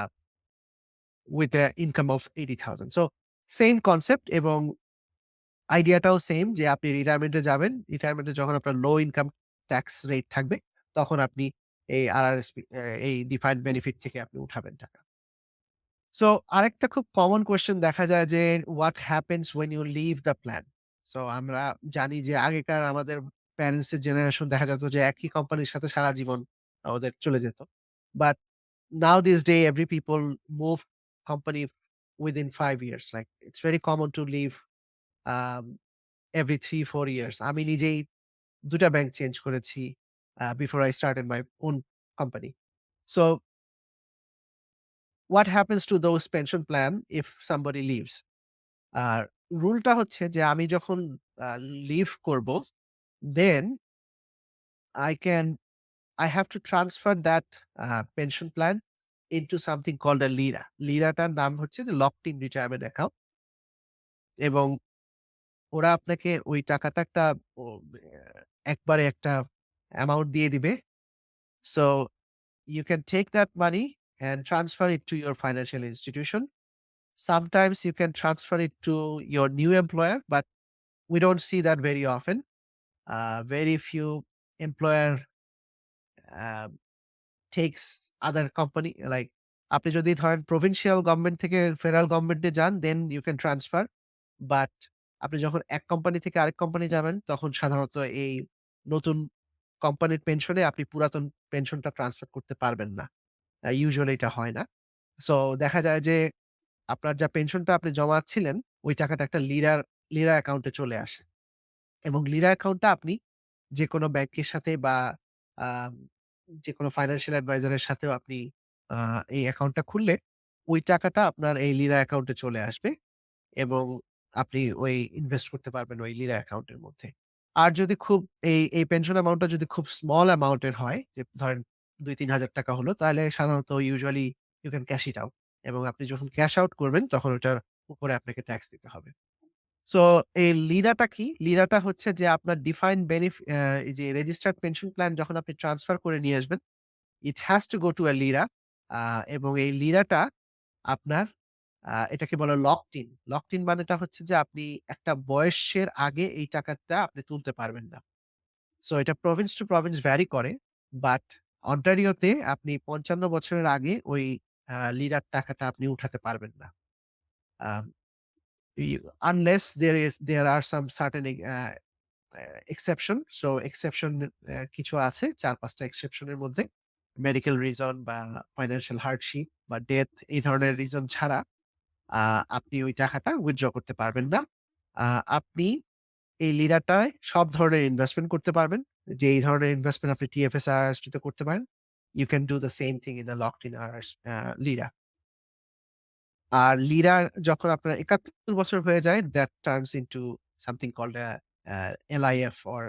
with a income of 80,000. So same concept এবং আইডিয়াটাও সেইম যে আপনি রিটায়ারমেন্টে যাবেন। রিটায়ারমেন্টে যখন আপনার লো ইনকাম ট্যাক্স রেট থাকবে, তখন আপনি এই আরআরএসপি এই ডিফাইন্ড বেনিফিট থেকে আপনি উঠাবেন টাকা। সো আরেকটা খুব কমন কোয়েশ্চেন দেখা যায় যে, "what happens when you leave the plan?" So আমরা জানি যে আগেকার আমাদের প্যারেন্টস এর জেনারেশন দেখা যেত যে একই কোম্পানির সাথে সারা জীবন ওদের চলে যেত। But now this day every people move company within 5 years. Like it's very common to leave um, every 3-4 years. আমি নিজেই ২ টা ব্যাংক চেঞ্জ করেছি before I started my own company. So what happens to those pension plan if somebody leaves? আর রুলটা হচ্ছে যে আমি যখন leave করব, then I have to transfer that pension plan into something called a LIRA. লিরাটার নাম হচ্ছে যে locked in retirement account এবং ওরা আপনাকে ওই টাকাটা একটা ও একবারে একটা অ্যামাউন্ট দিয়ে দিবে। So you can take that money and transfer it to your financial institution. Sometimes you can transfer it to your new employer, but we don't see that very often. Very few employer uh, takes other company like আপনি যদি ধরেন provincial government থেকে federal গভর্নমেন্টে যান, then you can transfer. But আপনি যখন এক company থেকে আরেক কোম্পানি যাবেন, তখন সাধারণত এই নতুন কোম্পানির পেনশনে আপনি পুরাতন পেনশনটা ট্রান্সফার করতে পারবেন না। ইউজুয়ালি এটা হয় না। সো দেখা যায় যে আপনার যা পেনশনটা আপনি জমাচ্ছিলেন, ওই টাকাটা একটা লিরা অ্যাকাউন্টে চলে আসে। এবং লিরা অ্যাকাউন্টটা আপনি যেকোনো ব্যাংকের সাথে বা আম যেকোনো ফাইন্যান্সিয়াল অ্যাডভাইজার এর সাথেও আপনি আ এই অ্যাকাউন্টটা খুললে ওই টাকাটা আপনার এই লিরা অ্যাকাউন্টে চলে আসবে এবং আপনি ওই ইনভেস্ট করতে পারবেন ওই লিরা অ্যাকাউন্টের মধ্যে। আর যদি খুব এই পেনশন অ্যামাউন্টটা যদি খুব স্মল অ্যামাউন্ট এর হয়, যে ধরেন ৳২,০০০-৩,০০০ হলো, তাহলে সাধারণত usually you can cash it out, এবং আপনি যখন ক্যাশ আউট করবেন তখন ওটার উপরে আপনাকে ট্যাক্স দিতে হবে। সো এই লিরাটা কি? লিরাটা হচ্ছে যে আপনার ডিফাইন্ড এই যে রেজিস্টার্ড পেনশন প্ল্যান যখন আপনি ট্রান্সফার করে নিয়ে আসবেন, it has to go to a LIRA. Uh এবং এই লিরাটা আপনার এটাকে বলে লকড ইন। লকড ইন মানেটা হচ্ছে যে আপনি একটা বয়সের আগে এই টাকাটা আপনি তুলতে পারবেন না। সো এটা প্রভিন্স টু প্রভিন্স ভ্যারি করে। বাট অন্টারিওতে আপনি ৫৫ বছরের আগে ওই লিরার টাকাটা আপনি উঠাতে পারবেন না। Um unless there are some certain exception. So exception কিছু আছে ৪-৫ টা এক্সেপশন এর মধ্যে মেডিকেল রিজন বা ফাইন্যান্সিয়াল হার্ডশিপ বা ডেথ, এই ধরনের রিজন ছাড়া আ আপনি ওই টাকাটা উইথড্র করতে পারবেন না। আ আপনি এই লিরাটায় সব ধরনের ইনভেস্টমেন্ট করতে পারবেন। যে এই ধরনের ইনভেস্টমেন্ট আপনি টিএফএস, আরআরএস তে করতে পারেন। You can do the same thing in a locked in RRS LIRA. আর লিরা যখন আপনার ৭১ বছর হয়ে যায়, that turns into something called LIF or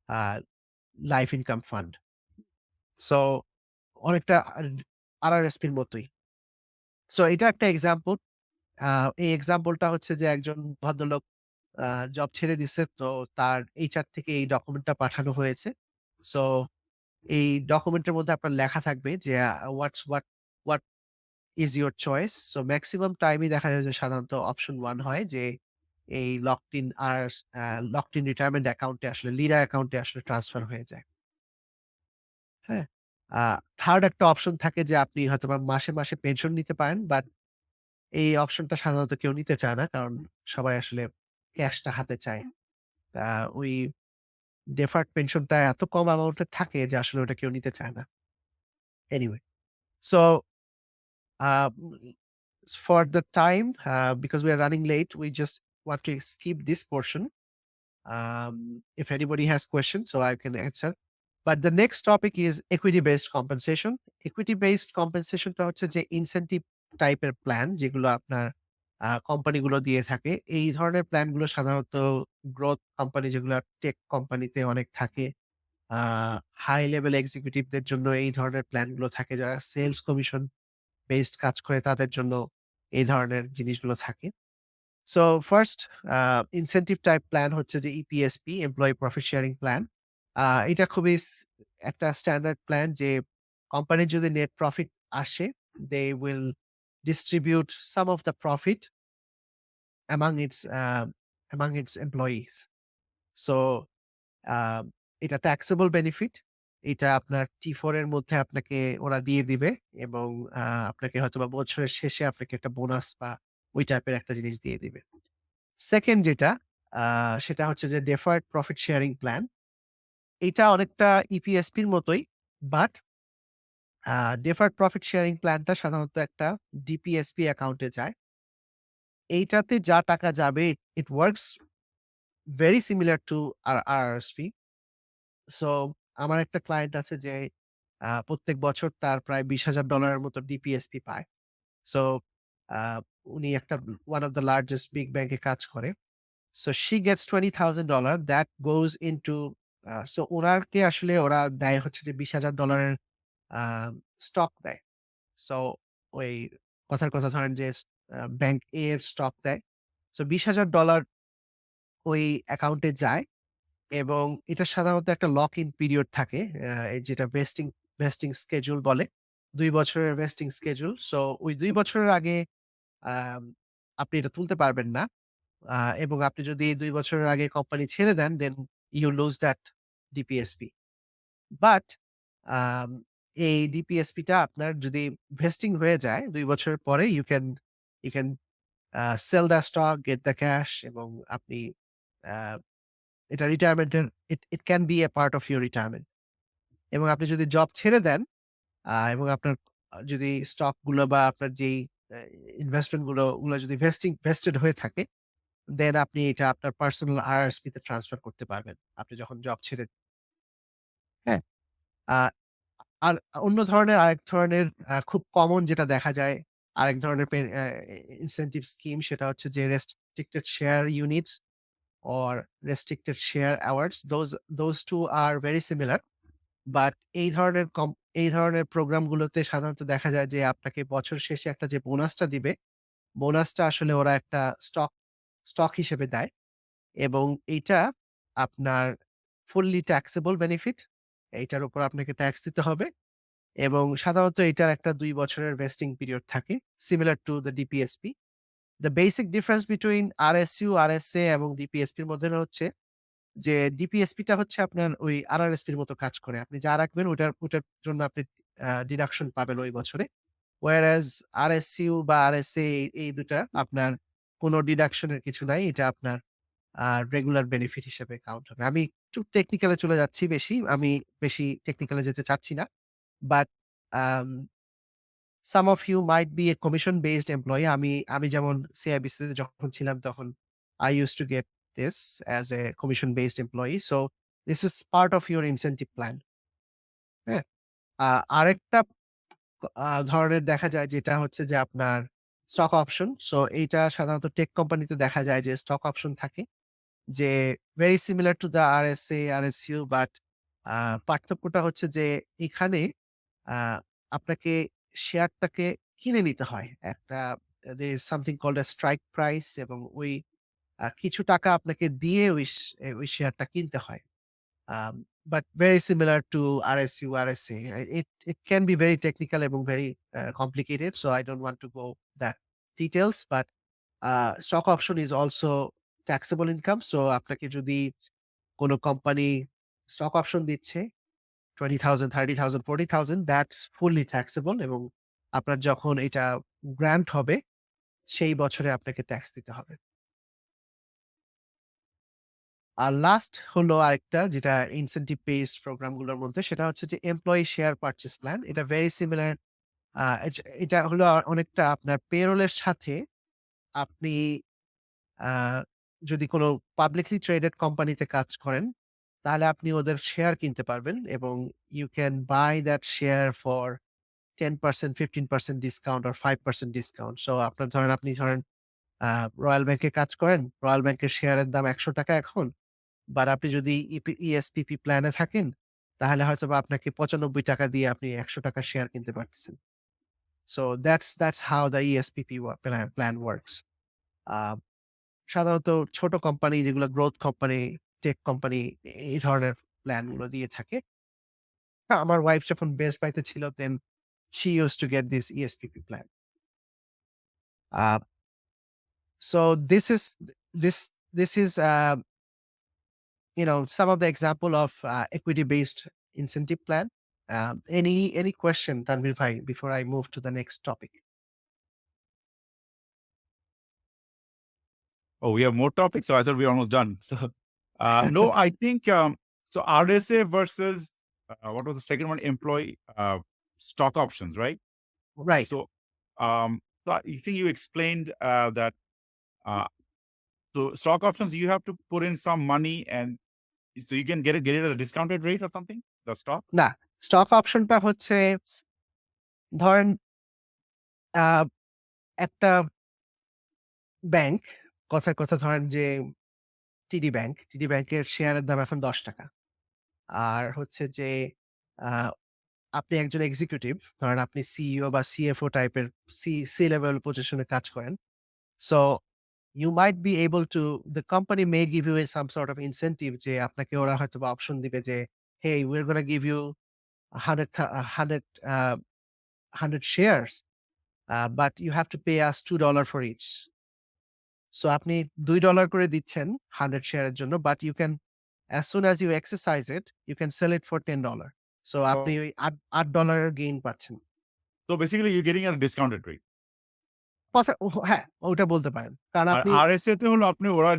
a life income fund. So অনেকটা আরআরএসপির মতোই। সো এটা একটা এক্সাম্পল। আ এই এক্সাম্পলটা হচ্ছে যে একজন ভদ্রলোক আ জব ছেড়ে দিছে। তো তার এইচআর থেকে এই ডকুমেন্টটা পাঠানো হয়েছে। সো এই ডকুমেন্টের মধ্যে আপনার লেখা থাকবে যে what is your choice. So maximum টাইমই দেখা যায় যে সাধারণত অপশন 1 হয় যে এই লকড ইন রিটায়ারমেন্ট অ্যাকাউন্টে আসলে লিরা অ্যাকাউন্টে আসলে ট্রান্সফার হয়ে যায়। হ্যাঁ? আ 3rd একটা অপশন থাকে যে আপনি হয়তোবা মাসে পেনশন নিতে পারেন। বাট এই অপশনটা সাধারণত কেউ নিতে চায় না। কারণ সবাই আসলে ক্যাশটা হাতে চায়। আ ওই ডেফার্ড পেনশনটা এত কম অ্যামাউন্ট এর থাকে যে আসলে ওটা কেউ নিতে চায় না। Anyway, so a for the time, because we are running late, we just want to skip this portion. If anybody has questions, so I can answer. But the next topic is equity-based compensation. Equity-based compensation টা হচ্ছে যে incentive টাইপের plan যেগুলো আপনার কোম্পানিগুলো দিয়ে থাকে। এই ধরনের প্ল্যানগুলো সাধারণত গ্রোথ কোম্পানি, যেগুলা টেক কোম্পানিতে অনেক থাকে। আ হাই লেভেল এক্সিকিউটিভদের জন্য এই ধরনের প্ল্যানগুলো থাকে। যারা সেলস কমিশন বেসড কাজ করে তাদের জন্য এই ধরনের জিনিসগুলো থাকে। So first incentive type plan হচ্ছে যে ইপিএসপি, এমপ্লয়ি প্রফিট শেয়ারিং প্ল্যান। এটা খুবই একটা স্ট্যান্ডার্ড প্ল্যান যে কোম্পানির যদি নেট প্রফিট আসে, they will distribute some of the profit among its employees. So uh এটা ট্যাক্সেবল বেনিফিট। এটা আপনার T4 এর মধ্যে আপনাকে ওরা দিয়ে দিবে, এবং আ আপনাকে হয়তোবা বছরের শেষে আপনাকে একটা বোনাস বা ওই টাইপের একটা জিনিস দিয়ে দিবে। 2nd যেটা, আ সেটা হচ্ছে যে ডেফার্ড প্রফিট শেয়ারিং প্ল্যান। এইটা অনেকটা ইপিএসপির মতোই। But a deferred profit sharing প্ল্যানটা সাধারণত একটা ডিপিএসপি অ্যাকাউন্টে যায়। এইটাতে যা টাকা যাবে, it works very similar to RRSP. So আমার একটা ক্লায়েন্ট আছে যে প্রত্যেক বছর তার প্রায় $২০,০০০ এর মতো ডিপিএসপি পায়। সো আ উনি একটা one of the largest big ব্যাংকে কাজ করে। So she gets $20,000 that goes into so উনারকে আসলে ওরা দেয় হচ্ছে যে $২০,০০০ এর আ স্টক দেয়। সো ওই কথার কথা ধরেন যে ব্যাংক A এর স্টক দেয়। সো $২০,০০০ ওই অ্যাকাউন্টে যায়, এবং এটা সাধারণত একটা লক ইন পিরিয়ড থাকে। এই যেটা ভেস্টিং স্কেডিউল বলে। ২ বছরের ভেস্টিং স্কেডিউল। সো ওই ২ বছরের আগে আম আপনি এটা তুলতে পারবেন না। আ এবং আপনি যদি ২ বছরের আগে কোম্পানি ছেড়ে দেন, then you lose that DPSP. But um এই ডিপিএসপিটা আপনার যদি ভেস্টিং হয়ে যায় ২ বছর পরে, you can sell the stock, get the cash, এবং আপনি আ এটা রিটায়ারমেন্টের it can be a part of your retirement. এবং আপনি যদি জব ছেড়ে দেন, এবং আপনার যদি স্টক গুলো বা আপনার যেই আ ইনভেস্টমেন্ট গুলো যদি ভেস্টেড হয়ে থাকে, দেন আপনি এটা আপনার পার্সোনাল আরআরএসপি তে ট্রান্সফার করতে পারবেন। আপনি যখন জব ছেড়ে, হ্যাঁ? আ আর অন্য ধরনের আরেক ধরনের খুব কমন যেটা দেখা যায়, আরেক ধরনের ইনসেনটিভ স্কিম সেটা হচ্ছে যে restricted share units or restricted share awards. Those two are very similar. But এই ধরনের প্রোগ্রামগুলোতে সাধারণত দেখা যায় যে আপনাকে বছর শেষে একটা যে বোনাসটা দিবে, বোনাসটা আসলে ওরা একটা স্টক হিসেবে দেয় এবং এইটা আপনার ফুললি ট্যাক্সেবল বেনিফিট। এইটার উপর আপনাকে ট্যাক্স দিতে হবে এবং সাধারণত এটার একটা ২ বছরের ভেস্টিং পিরিয়ড থাকে similar to the DPSP. The basic difference between RSU, RSA এবং ডিপিএসপির মধ্যে হচ্ছে যে ডিপিএসপিটা হচ্ছে আপনার ওই আরআরএসপির মতো কাজ করে। আপনি যা রাখবেন ওটার জন্য আপনি ডিডাকশন পাবেন ওই বছরে। whereas আরএসইউ বা আরএসএ এই ২ টা আপনার কোন ডিডাকশন এর কিছু নাই। এটা আপনার রেগুলার বেনিফিট হিসেবে কাউন্ট হবে। আমি একটু টেকনিক্যাল এ চলে যাচ্ছি বেশি। আমি বেশি টেকনিক্যাল এ যেতে চাচ্ছি না। But um some of you might be a commission based employee. আমি যেমন সিআইবিসি তে যখন ছিলাম তখন I used to get this as a commission based employee. So this is part of your incentive plan. হ্যাঁ? আরেকটা ধরনের দেখা যায় যেটা হচ্ছে যে আপনার স্টক অপশন। সো এইটা সাধারণত টেক কোম্পানিতে দেখা যায় যে স্টক অপশন থাকে। যে very similar to the RSA, RSU but uh পার্থক্যটা হচ্ছে যে এখানে আ আপনাকে শেয়ারটাকে কিনে নিতে হয়। একটা there is something called a strike price এবং ওই কিছু টাকা আপনাকে দিয়ে ওই শেয়ারটা কিনতে হয়। But very similar to RSU, RSA. It can be very technical এবং very complicated, so I don't want to go that details. But stock option is also taxable income. So আপনাকে যদি কোন কোম্পানি স্টক অপশন দিচ্ছে 20,000, 30,000, 40,000 that's fully taxable এবং আপনার যখন এটা grant হবে সেই বছরে আপনাকে ট্যাক্স দিতে হবে। আর লাস্ট হলো আরেকটা যেটা ইনসেনটিভ বেসড প্রোগ্রাম গুলোর মধ্যে সেটা হচ্ছে যে এমপ্লয়ি শেয়ার পারচেজ প্ল্যান। এটা ভেরি সিমিলার এটা হলো অনেকটা আপনার পেরোলের সাথে আপনি আ যদি কোন পাবলিকলি ট্রেডেড কোম্পানিতে কাজ করেন, তাহলে আপনি ওদের শেয়ার কিনতে পারবেন এবং you can buy that share for 10%, 15% discount or 5% discount. So আপনি ধরেন আ রয়্যাল ব্যাংকে কাজ করেন। রয়্যাল ব্যাংকের শেয়ারের দাম ৳১০০ এখন। বাট আপনি যদি ইএসপিপি প্ল্যানে থাকেন, তাহলে হয়তোবা আপনাকে ৳৯৫ দিয়ে আপনি ৳১০০ শেয়ার কিনতে পারতেছেন। So that's how the ESPP plan works. Uh সাধারণত ছোট কোম্পানি যেগুলো গ্রোথ কোম্পানি, টেক কোম্পানি এই ধরনের প্ল্যান গুলো দিয়ে থাকে। আমার ওয়াইফ যখন বেস্ট বায়তে ছিল দেন she used to get this ESPP plan. Uh, so this is some of the example of equity based incentive plan. Any question, Tanvir bhai, before I move to the next topic? Oh, we have more topics, so I thought we were almost done. So, no, I think so. RSA versus what was the second one? Employee stock options, right? Right. So, you think you explained that. Uh, so stock options, you have to put in some money, and so you can get it at a discounted rate or something. The stock. না, stock অপশনটা হচ্ছে ধরেন আ একটা bank, কথার কথা ধরেন যে টিডি ব্যাংকের শেয়ারের দাম এখন ৳১০। আর হচ্ছে যে আ আপনি একজন এক্সিকিউটিভ, ধরেন আপনি সিইও বা সিএফও টাইপের সি লেভেল পজিশনে কাজ করেন। So you might be able to the company may give you some sort of incentive যে আপনাকে ওরা হয়তোবা অপশন দিবে যে, "Hey, we're gonna give you 100 100 shares, but you have to pay us $2 for each." So আপনি $2 করে দিচ্ছেন 100 শেয়ারের জন্য, but you can as soon as you exercise it, you can sell it for $10. So আপনি Oh, ওই $8 এর gain পাচ্ছেন। so basically, you're getting at a discounted rate. কথা হ্যাঁ, ওটা বলতে পারেন। কারণ আর আপনি RSA তে হলো আপনি ওরা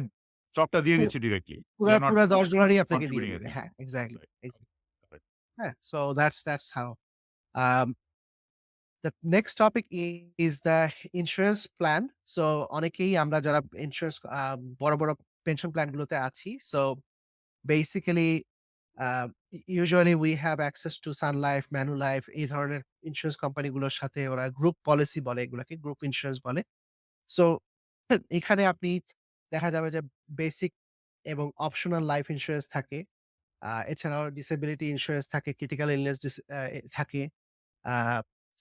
চকটা দিয়ে পু দিচ্ছে ডিরেক্টলি। ইউ পুরা আর নট পুরা $10 ই আপনাকে দিয়ে কন্ট্রিবিউটিং দিবে। এনিথিং। হ্যাঁ, এক্সাক্টলি। Right, right. হ্যাঁ, so that's how. Um, the next topic is the insurance plan. So অনেকেই আমরা যারা ইন্সুরেন্স বড় পেনশন প্ল্যান গুলোতে আছি। So basically Usually we have access to Sun Life, Manulife এই ধরনের ইন্সুরেন্স কোম্পানিগুলোর সাথে ওরা গ্রুপ পলিসি বলে এগুলাকে, গ্রুপ ইন্সুরেন্স বলে। সো এখানে আপনি দেখা যাবে যে বেসিক এবং অপশনাল লাইফ ইন্সুরেন্স থাকে। এছাড়াও ডিসেবিলিটি ইন্সুরেন্স থাকে, ক্রিটিক্যাল ইলনেস থাকে। আ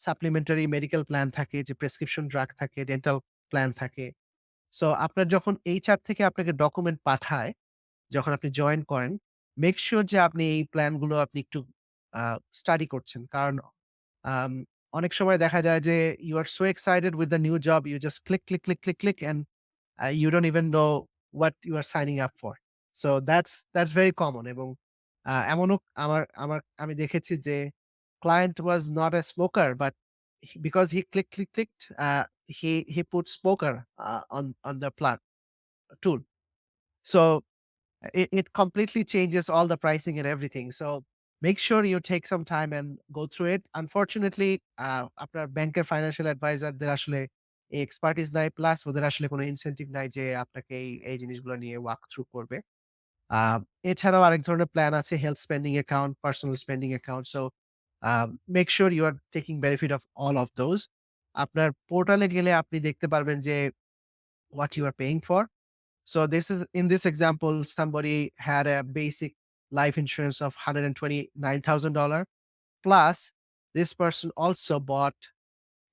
সাপ্লিমেন্টারি মেডিকেল প্ল্যান থাকে, যে প্রেসক্রিপশন ড্রাগ থাকে, ডেন্টাল প্ল্যান থাকে। সো আপনার যখন HR থেকে আপনাকে ডকুমেন্ট পাঠায়, যখন আপনি জয়েন করেন, মেক সিউর যে আপনি এই প্ল্যান গুলো আপনি একটু আ স্টাডি করছেন। কারণ আম অনেক সময় দেখা যায় যে you are so excited with the new job, you just click, click, click, click, click and you don't even know what you are signing up for. So that's very common এবং এমনও আমি দেখেছি যে client was not a smoker but because he clicked, he put smoker on the plant tool. So it completely changes all the pricing and everything. So make sure you take some time and go through it. Unfortunately, আপনার ব্যাংকের financial অ্যাডভাইজারদের আসলে এই expertise নাই। Plus ওদের আসলে কোনো incentive নাই যে আপনাকে এই জিনিসগুলো নিয়ে ওয়াক থ্রু করবে। আ এছাড়াও আরেক ধরনের প্ল্যান আছে health spending account, personal spending account. So make sure you are taking benefit of all of those. আপনার পোর্টালে গেলে আপনি দেখতে পারবেন যে what you are paying for. So this is in this example, somebody had a basic life insurance of $129,000 plus this person also bought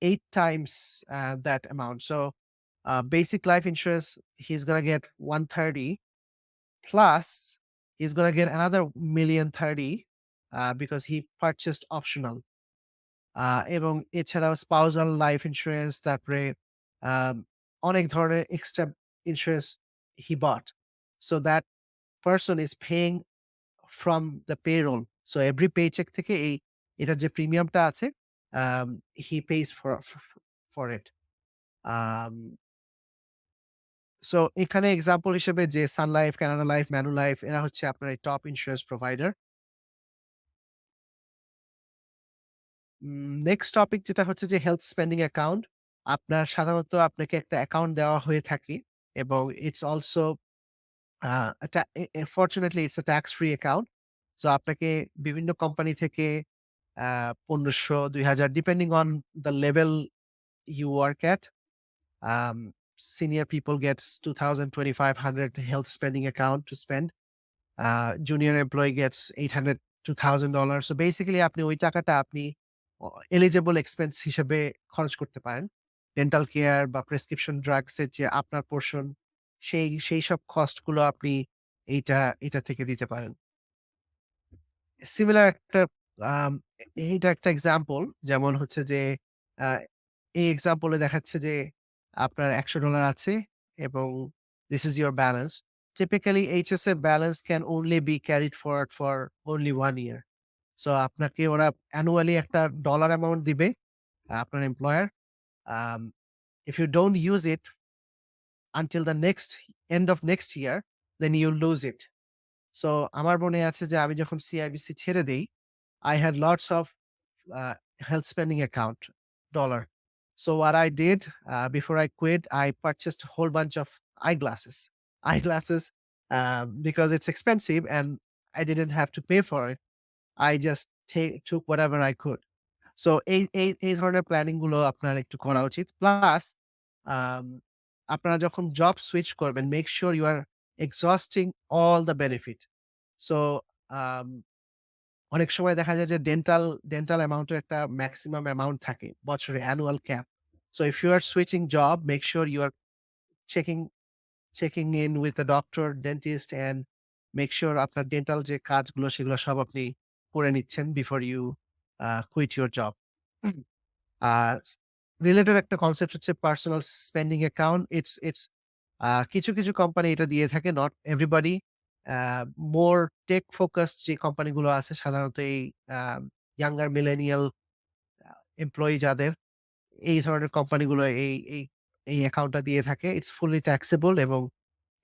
8 times that amount. So basic life insurance, he's gonna get 130 plus he's gonna get another 1,030,000 because he purchased optional. এবং এছাড়াও spousal life insurance তারপরে আম অনেক ধরনের extra insurance he bought. So that person is paying from the payroll. So every paycheck থেকে এটার যে প্রিমিয়ামটা আছে um, he pays for it. Um, so এখানে এক্সাম্পল হিসেবে যে সান লাইফ, কানাডা লাইফ, ম্যানুলাইফ এরা হচ্ছে আপনার এই top insurance provider. Next topic যেটা হচ্ছে যে হেলথ স্পেন্ডিং অ্যাকাউন্ট। আপনার সাধারণত আপনাকে একটা অ্যাকাউন্ট দেওয়া হয়ে থাকে এবং it's also fortunately it's a tax free account. So আপনাকে বিভিন্ন কোম্পানি থেকে ১৫০০, ২,০০০ depending on the level you work at. Um, Senior people gets 2,000, 2,500 health spending account to spend. Junior employee gets 800 to $1,000. So basically আপনি ওই টাকাটা আপনি eligible expense হিসেবে খরচ করতে পারেন। ডেন্টাল কেয়ার বা প্রেসক্রিপশন ড্রাগস এর যে আপনার পোরশন সেই সব কস্ট গুলো আপনি এটা থেকে দিতে পারেন। সিমিলার একটা আম এইটা একটা এক্সাম্পল যেমন হচ্ছে যে আ এই এক্সাম্পল এ দেখাচ্ছে যে আপনার $১০০ আছে এবং this is your balance. Typically HSA balance can only be carried forward for only 1 year. So আপনাকে ওরা অ্যানুয়ালি একটা ডলার অ্যামাউন্ট দিবে আপনার employer. Um if you don't use it until the next end of next year, then you lose it. So আমার মনে আছে যে আমি যখন CIBC ছেড়ে দেই, I had lots of uh, health spending account dollar. So what I did before I quit, I purchased a whole bunch of eyeglasses. Eyeglasses because it's expensive and I didn't have to pay for it. I just took whatever I could. So এই ধরনের planning গুলো আপনার একটু করা উচিত। Plus um আপনারা যখন job switch করবেন, make sure you are exhausting all the benefit. So um অনেক সময় দেখা যায় যে ডেন্টাল অ্যামাউন্ট এর একটা মেক্সিমাম অ্যামাউন্ট থাকে বছরে annual cap. So if you are switching job, make sure you are checking checking in with a doctor, dentist and make sure আপনার ডেন্টাল যে কাজগুলো সেগুলো সব আপনি করে নিচ্ছেন before you quit your job. আর রিলেটেড একটা কনসেপ্ট হচ্ছে পার্সোনাল স্পেন্ডিং অ্যাকাউন্ট। ইটস কিছু কোম্পানি এটা দিয়ে থাকে, not everybody. A more tech focused যে কোম্পানিগুলো আছে সাধারণত এই আ ইয়াঙ্গার মিলেনিয়াল এমপ্লয়ি যাদের, এই ধরনের কোম্পানিগুলো এই অ্যাকাউন্টটা দিয়ে থাকে। ইটস ফুলি ট্যাক্সেবল এবং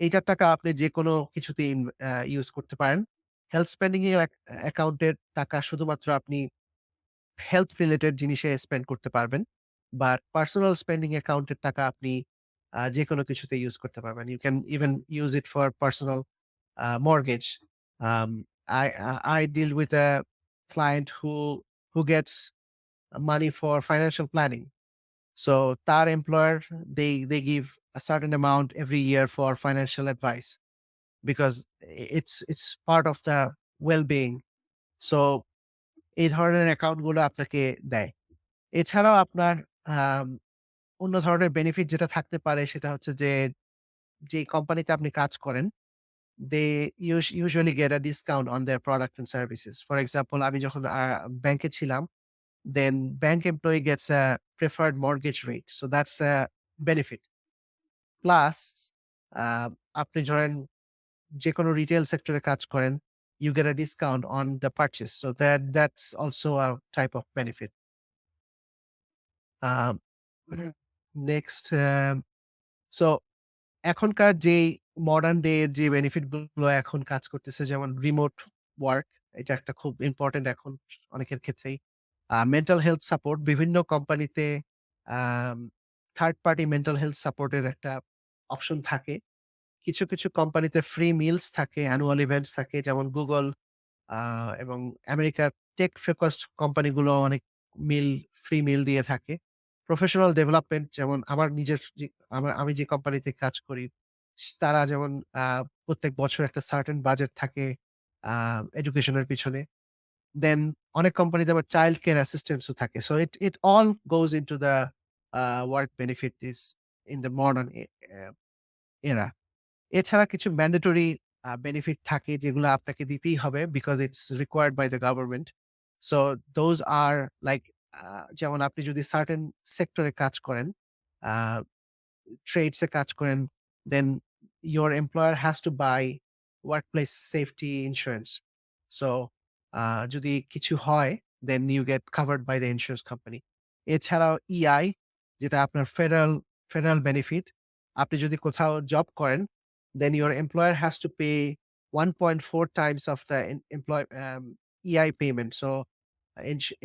এইটার টাকা আপনি যেকোনো কিছুতে ইউজ করতে পারেন। হেলথ স্পেন্ডিং এর অ্যাকাউন্টের টাকা শুধুমাত্র আপনি হেলথ রিলেটেড জিনিসে স্পেন্ড করতে পারবেন। বাট পার্সোনাল স্পেন্ডিং অ্যাকাউন্টের টাকা আপনি যেকোনো কিছুতে ইউজ করতে পারবেন। You can even use it for personal mortgage. Um I deal with a client who gets money for financial planning. So তার employer, they give a certain amount every year for financial advice because it's part of the well-being. So এই ধরনের account গুলো আপনাকে দেয়। এছাড়াও আপনার আম অন্য ধরনের বেনিফিট যেটা থাকতে পারে সেটা হচ্ছে যে, যে কোম্পানিতে আপনি কাজ করেন, they usually get a discount on their product and services. For example, আমি যখন ব্যাংকে ছিলাম, then bank employee gets a preferred mortgage rate. So that's a benefit. Plus uh আপনি ধরেন যেকোনো রিটেইল সেক্টরে কাজ করেন, you get a discount on the purchase. So that's also a type of benefit. Um next so এখনকার যেই modern day এর যে বেনিফিট গুলো এখন কাজ করতেছে, যেমন রিমোট ওয়ার্ক, এটা একটা খুব ইম্পোর্টেন্ট এখন অনেকের ক্ষেত্রেই। মেন্টাল হেলথ সাপোর্ট বিভিন্ন কোম্পানিতে um third party mental health support এর একটা অপশন থাকে। কিছু কোম্পানিতে ফ্রি মিলস থাকে, অ্যানুয়াল ইভেন্টস থাকে, যেমন Google আ এবং আমেরিকার টেক ফোকাসড কোম্পানিগুলো অনেক ফ্রি মিল দিয়ে থাকে। প্রফেশনাল ডেভেলপমেন্ট, যেমন আমার নিজের যে আমি যে কোম্পানিতে কাজ করি, তারা যেমন আ প্রত্যেক বছর একটা সার্টেন বাজেট থাকে আ এডুকেশনের পিছনে। দেন অনেক কোম্পানিতে আবার চাইল্ড কেয়ার অ্যাসিস্ট্যান্স ও থাকে। So it all goes into the work benefit in the modern এরা। এছাড়া কিছু ম্যান্ডেটরি বেনিফিট থাকে যেগুলো আপনাকে দিতেই হবে because it's required by the government. So those are like যেমন আপনি যদি সার্টেন সেক্টরে কাজ করেন, আ ট্রেডস এ কাজ করেন, then your employer has to buy workplace safety insurance. So যদি কিছু হয়, then you get covered by the insurance company. এছাড়াও ইআই, যেটা আপনার ফেডারাল বেনিফিট। আপনি যদি কোথাও জব করেন, then your employer has to pay 1.4 times of the EI payment. So,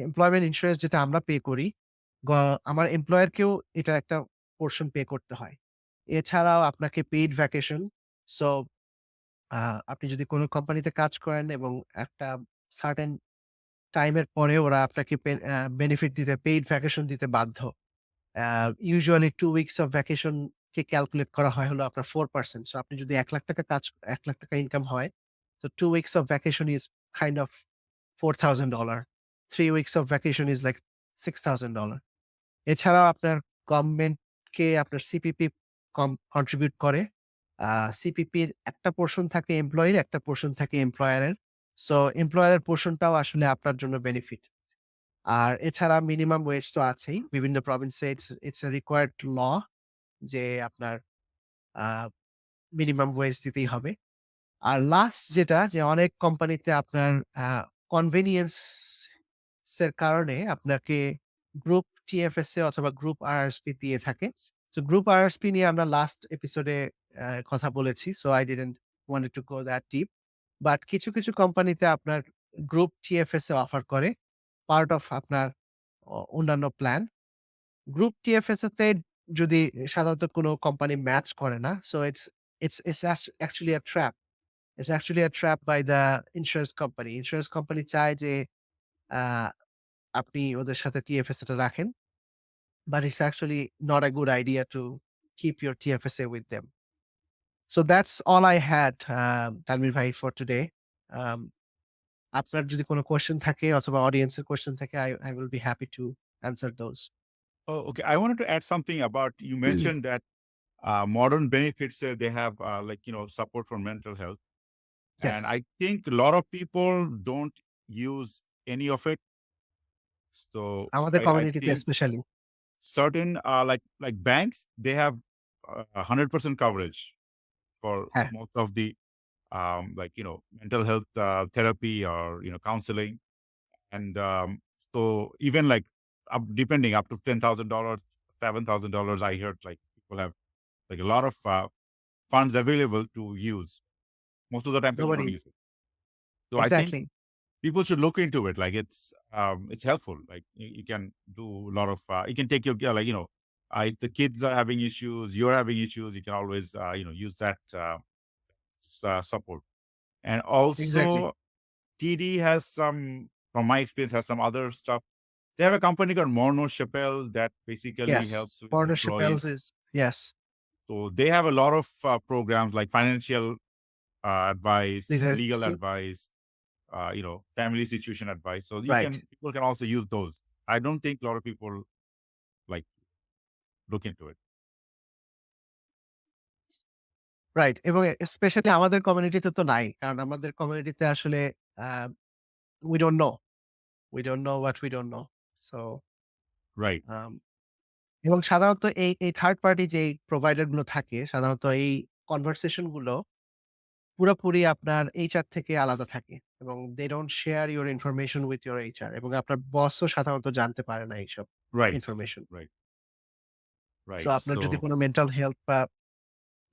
employment insurance যেটা আমরা পে করি, গ আমার এমপ্লয়ারকেও এটা একটা পোরশন পে করতে হয়। এছাড়াও আপনাকে পেইড ভ্যাকেশন। সো, আ আপনি যদি কোন কোম্পানিতে কাজ করেন এবং একটা সার্টেন টাইম এর পরে ওরা আপনাকে বেনিফিট দিতে, পেইড ভ্যাকেশন দিতে বাধ্য। Usually 2 weeks of vacation K calculate করা হয় হলো আপনার 4%। সো আপনি যদি ৳১,০০,০০০ ইনকাম হয়, so 2 weeks of vacation is kind of $4,000. 3 weeks of vacation is like $6,000. এছাড়াও আপনার গভর্নমেন্টকে আপনার সিপিপি কন্ট্রিবিউট করে। আ সিপিপির একটা পোরশন থাকে এমপ্লয়ির, একটা পোরশন থাকে এমপ্লয়ারের। সো এমপ্লয়ারের পোরশনটাও আসলে আপনার জন্য বেনিফিট। আর এছাড়া মিনিমাম ওয়েজ তো আছেই। বিভিন্ন প্রভিন্সে ইটস a রিকোয়ার্ড ল যে আপনার আ মিনিমাম ওয়েজ দিতেই হবে। আর লাস্ট যেটা, যে অনেক কোম্পানিতে আপনার আ কনভেনিয়েন্স এর কারণে আপনাকে গ্রুপ টিএফএসএ অথবা গ্রুপ আরআরএসপি দিয়ে থাকে। সো গ্রুপ আরআরএসপি নিয়ে আমরা লাস্ট এপিসোডে কথা বলেছি। So I didn't wanted to go that deep. But কিছু কোম্পানিতে আপনার গ্রুপ টিএফএসএ অফার করে। পার্ট অফ আপনার অন্যান্য প্ল্যান। গ্রুপ টিএফএসএ তে যদি সাধারণত কোনো কোম্পানি ম্যাচ করে না। So it's actually a trap. It's actually a trap by the insurance company. Insurance company চায় যে আ আপনি ওদের সাথে TFSA টা রাখেন। But it's actually not a good idea to keep your TFSA with them. So that's all I had, Tanvir ভাই, for today. Um, আপনার যদি কোনো কোয়েশ্চেন থাকে অথবা অডিয়েন্সের কোয়েশ্চেন থাকে, I will be happy to answer those. Oh, okay. I wanted to add something about you mentioned that modern benefits they have support for mental health, and Yes. I think a lot of people don't use any of it. So আমাদের I কমিউনিটিতে think specially. certain like banks they have 100% coverage for হ্যাঁ, most of the mental health therapy or counseling, and so even like depending up to $10,000, $7,000, I heard like people have like a lot of funds available to use. Most of the time, people don't nobody use it. So I think exactly. people should look into it. Like it's helpful. Like you can do a lot of you can take your if the kids are having issues, you're having issues, you can always use that support. And exactly. also TD has some, from my experience, has some other stuff. They have a company called Morno Chappelle that basically helps Yes, with Border Chappelle's employees. is yes. So they have a lot of programs like financial advice, These are legal advice, family situation advice. So right, people can also use those. I don't think a lot of people like look into it. Right এবং specially আমাদের কমিউনিটিতে তো নাই। কারণ আমাদের কমিউনিটিতে আসলে আ we don't know. We don't know what we don't know. So Right. আম এবং সাধারণত এই থার্ড পার্টি যেই প্রোভাইডার গুলো থাকে সাধারণত এই কনভারসেশন গুলো পুরাপুরি আপনার এইচআর থেকে আলাদা থাকে এবং they don't share your information with your HR এবং আপনার বসও সাধারণত জানতে পারে না এইসব Right. Information. Right. So Right. আপনার যদি So কোন মেন্টাল হেলথ বা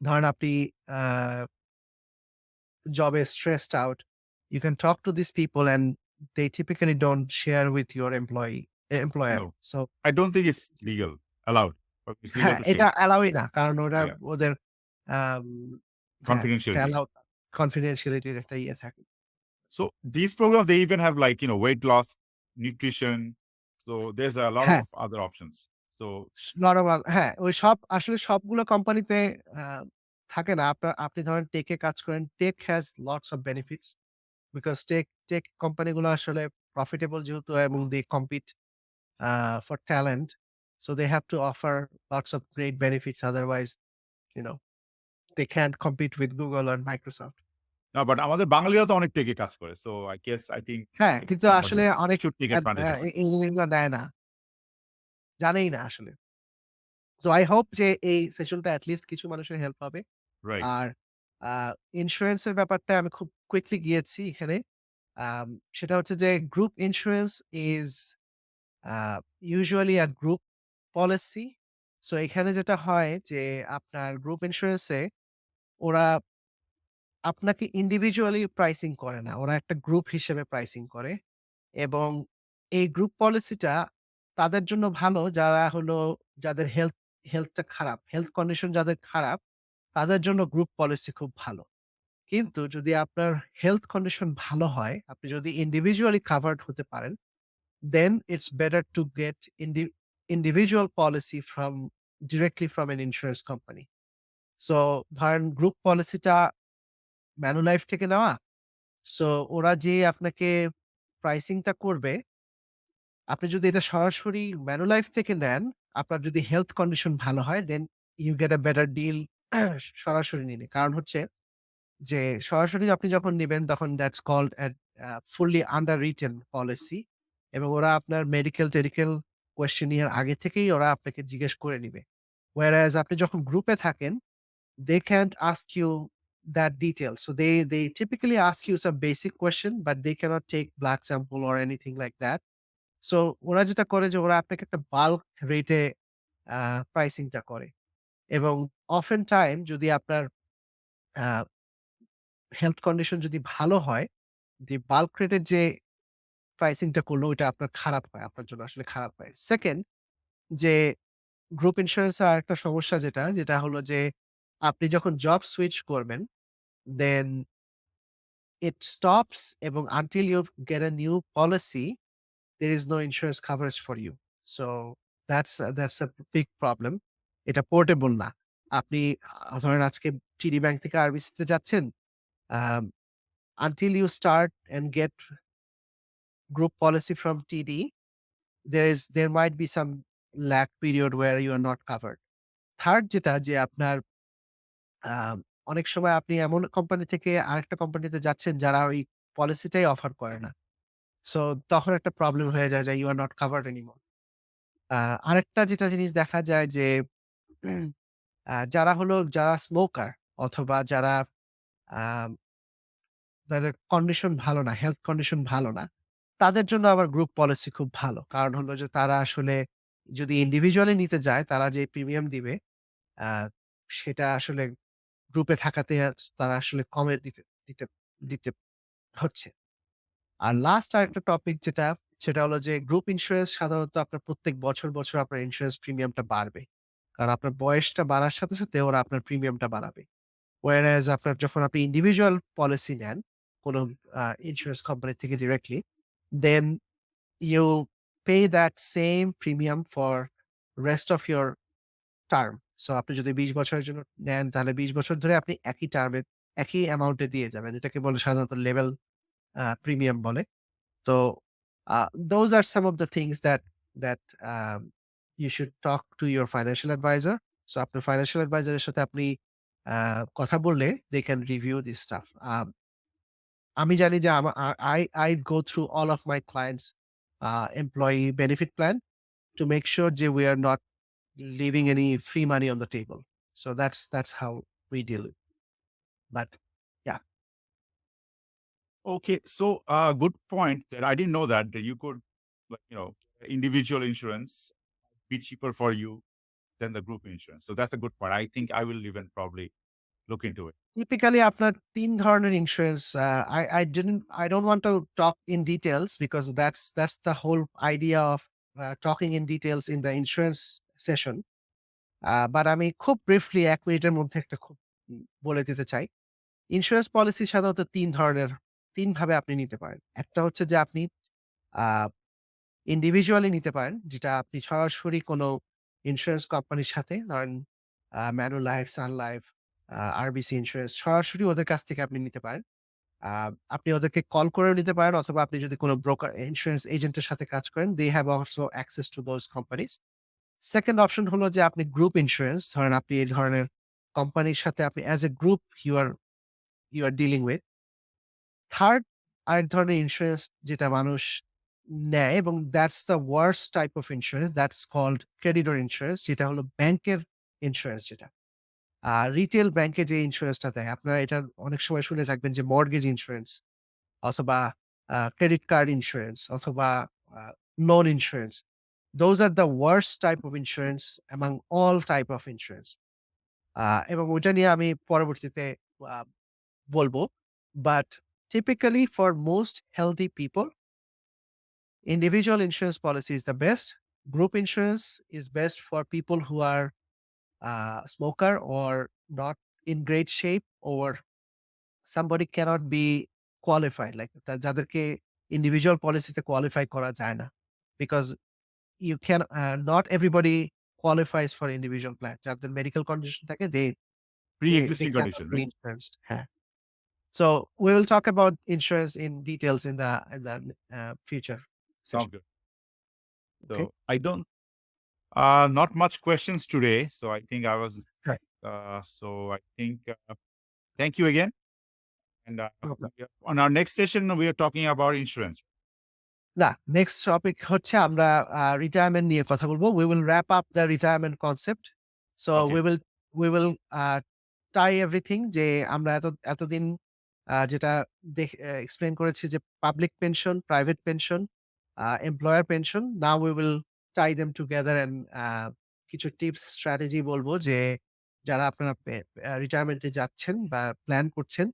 ধরেন আপনি আ জবে stressed out, you can talk to these people and they typically don't share with your employer. no, So I don't think it's legal, allowed. But it's legal হ্যাঁ, to এটা share. অ্যালাউই না। কারণ ওরা Yeah. ওদের আম হ্যাঁ, এটা Confidentiality. অ্যালাউ confidentiality র একটা ইয়ে থাকে। So these programs, they even have like, weight loss, nutrition. So there's a lot হ্যাঁ, of other options. So normal হ্যাঁ, ওই সব আসলে সবগুলো কোম্পানিতে আ থাকে না। আপনি ধরেন টেকে কাজ করেন। Tech has lots of benefits because tech কোম্পানিগুলো আসলে প্রফিটেবল যেহেতু এবং they compete for talent. So they have to offer lots of great benefits. Otherwise, you know, they can't compete with Google or Microsoft. no, but আমাদের বাঙালিরা তো অনেক টেকে কাজ করে। So I guess I think হ্যাঁ, কিন্তু somebody আসলে অনেক should take advantage of it. ইঞ্জিনিয়াররা দেয় না। জানেই না আসলে। সো I hope যে এই সেশনটা এট লিস্ট কিছু মানুষের হেল্প হবে। Right. আর আ ইন্সুরেন্স এর ব্যাপারটা আমি খুব কুইকলি গিয়েছি এখানে। আম সেটা হচ্ছে যে গ্রুপ ইন্সুরেন্স ইস আ ইউজুয়ালি আ গ্রুপ পলিসি। সো এখানে যেটা হয় যে আপনার গ্রুপ ইন্সুরেন্স এ ওরা আপনাকে ইন্ডিভিজুয়ালি প্রাইসিং করে না। ওরা একটা গ্রুপ হিসেবে প্রাইসিং করে এবং এই গ্রুপ পলিসিটা তাদের জন্য ভালো যারা হলো যাদের হেলথটা খারাপ। হেলথ কন্ডিশন যাদের খারাপ তাদের জন্য গ্রুপ পলিসি খুব ভালো। কিন্তু যদি আপনার হেলথ কন্ডিশন ভালো হয়, আপনি যদি ইন্ডিভিজুয়ালি কাভারড হতে পারেন, then it's better to get individual policy directly from an insurance company. So ধরেন গ্রুপ পলিসিটা Manulife থেকে নেওয়া। সো ওরা যে আপনাকে প্রাইসিং টা করবে, আপনি যদি এটা সরাসরি Manulife থেকে নেন, আপনার যদি হেলথ কন্ডিশন ভালো হয়, then you get a better deal সরাসরি নিলে। কারণ হচ্ছে যে সরাসরি আপনি যখন নিবেন তখন দ্যাটস কল্ড ফুললি আন্ডাররিটেন পলিসি এবং ওরা আপনার মেডিকেল-টেডিকেল কোয়েশ্চেনিয়ার আগে থেকেই ওরা আপনাকে জিজ্ঞেস করে নিবে। whereas আপনি যখন গ্রুপে থাকেন they can't ask you that detail. So they typically ask you some basic question, but they cannot take blood sample or anything like that. So ওরা যেটা করে যে ওরা আপনাকে একটা বাল্ক রেটে প্রাইসিং টা করে এবং often time যদি আপনার আ হেলথ কন্ডিশন যদি ভালো হয়, যে বাল্ক রেটের যে প্রাইসিং টা করলো ওইটা আপনার খারাপ হয়। আপনার জন্য আসলে খারাপ হয়। 2nd যে গ্রুপ ইন্সুরেন্স এর আরেকটা সমস্যা যেটা হলো যে আপনি যখন জব সুইচ করবেন, দেন it stops এবং until you get a new policy, there is no insurance coverage for you. So that's a big problem. এটা পোর্টেবল না। আপনি ধরেন আজকে TD ব্যাংক থেকে RBC তে যাচ্ছেন, আম until you start and get group policy from TD, there might be some lag period where you are not covered. Third যেটা যে আপনার আম অনেক সময় আপনি এমন কোম্পানি থেকে আরেকটা কোম্পানিতে যাচ্ছেন যারা ওই পলিসিটাই অফার করে না। সো তখন একটা প্রবলেম হয়ে যায় যে ইউ আর নট কাভারড এনিমোর। আ আরেকটা যেটা জিনিস দেখা যায় যে উম, যারা স্মোকার অথবা যারা আ যাদের কন্ডিশন ভালো না, হেলথ কন্ডিশন ভালো না, তাদের জন্য আবার গ্রুপ পলিসি খুব ভালো। কারণ হলো যে তারা আসলে যদি ইন্ডিভিজুয়ালি নিতে যায় তারা যে প্রিমিয়াম দিবে আ সেটা আসলে গ্রুপে থাকাতে তারা আসলে কমে দিতে দিতে হচ্ছে। আর লাস্ট আরেকটা টপিক সেটা হলো যে গ্রুপ ইন্সুরেন্স সাধারণত আপনার প্রত্যেক বছর আপনার ইন্সুরেন্স প্রিমিয়ামটা বাড়বে। কারণ আপনার বয়সটা বাড়ার সাথে ওরা আপনার প্রিমিয়ামটা বাড়াবে। whereas আপনার যখন আপনি ইন্ডিভিজুয়াল পলিসি নেন, কোনো ইন্স্যুরেন্স কোম্পানি থেকে directly, then you pay that same premium for rest of your term. So আপনি যদি ২০ বছরের জন্য নেন তাহলে ২০ বছর ধরে আপনি একই টার্মে একই অ্যামাউন্টে দিয়ে যাবেন। এটাকে বলে সাধারণত লেভেল প্রিমিয়াম বলে। তো those are some of the things that you should talk to your financial advisor. So আপনার ফাইন্যান্সিয়াল অ্যাডভাইজার এর সাথে আপনি কথা বললে they can review this stuff. আমি জানি যে I go through all of my clients employee benefit plan to make sure যে we are not leaving any free money on the table. So that's how we deal with. But yeah, Okay, so good point that I didn't know that you could, like, individual insurance be cheaper for you than the group insurance. So that's a good point. I think I will even probably look into it. typically আপনার ৩ ধরনের insurance I don't want to talk in details because that's the whole idea of talking in details in the insurance session. But আমি খুব briefly ১ মিনিটের মধ্যে একটা খুব বলে দিতে চাই। ইন্সুরেন্স পলিসি সাধারণত ৩ ধরনের, ৩ ভাবে আপনি নিতে পারেন। একটা হচ্ছে যে আপনি আ ইন্ডিভিজুয়ালি নিতে পারেন, যেটা আপনি সরাসরি কোনো ইন্সুরেন্স কোম্পানির সাথে ধরেন ম্যানুলাইফ, সান লাইফ, আরবিসি ইন্সুরেন্স সরাসরি ওদের কাছ থেকে আপনি নিতে পারেন। আ আপনি ওদেরকে কল করেও নিতে পারেন অথবা আপনি যদি কোনো ব্রোকার ইন্সুরেন্স এজেন্টের সাথে কাজ করেন, they have also access to those companies. Second option হলো যে আপনি গ্রুপ ইন্সুরেন্স ধরেন আপনি এই ধরনের কোম্পানির সাথে আপনি as a group you are dealing with. Third আরেক ধরনের ইন্সুরেন্স যেটা মানুষ নেয় এবং that's the worst type of insurance that's called creditor insurance, যেটা হলো ব্যাংকের ইন্সুরেন্স যেটা। রিটেল ব্যাংকে যে ইন্সুরেন্সটা দেয় আপনারা এটা অনেক সময় শুনে থাকবেন যে মর্টগেজ ইন্সুরেন্স অথবা ক্রেডিট কার্ড ইন্সুরেন্স অথবা loan insurance. Those are the worst type of insurance among all type of insurance. এবং ওইটা নিয়ে আমি পরবর্তীতে আ বলব। But typically for most healthy people, individual insurance policy is the best. Group insurance is best for people who are smoker or not in great shape or somebody cannot be qualified like যাদেরকে individual পলিসিতে qualify করা যায় না। Because you can not everybody qualifies for individual plan. যাদের medical condition থাকে they Pre-existing cannot condition, be right? insured. হ্যাঁ। So we will talk about insurance in details in the future Sounds session. good. Okay. So I don't, not much questions today. So I think I was, Right. so I think, thank you again. And No problem. on our next session, we are talking about insurance. না, next topic হচ্ছে আমরা retirement নিয়ে কথা বলব। We will wrap up the retirement concept. So Okay. we will tie everything যে আমরা এতদিন যেটা এক্সপ্লেইন করেছি যে public pension, private pension, employer pension. Now we will tie them together and কিছু টিপস স্ট্র্যাটেজি বলবো যে যারা আপনারা রিটায়ারমেন্টে যাচ্ছেন বা প্ল্যান করছেন,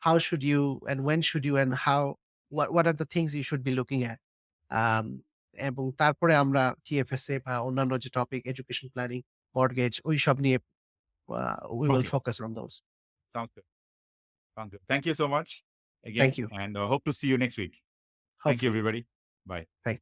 how should you and when should you and what are the things you should be looking at? Um, এবং তারপরে আমরা TFSA বা অন্যান্য যে টপিক এডুকেশন প্ল্যানিং, মর্টগেজ ওইসব নিয়ে we will Okay. focus on those. Sounds good. Sounds good. Thank you so much again. Thank you. And hope to see you next week. Thank you, Hopefully. everybody. Bye. Thank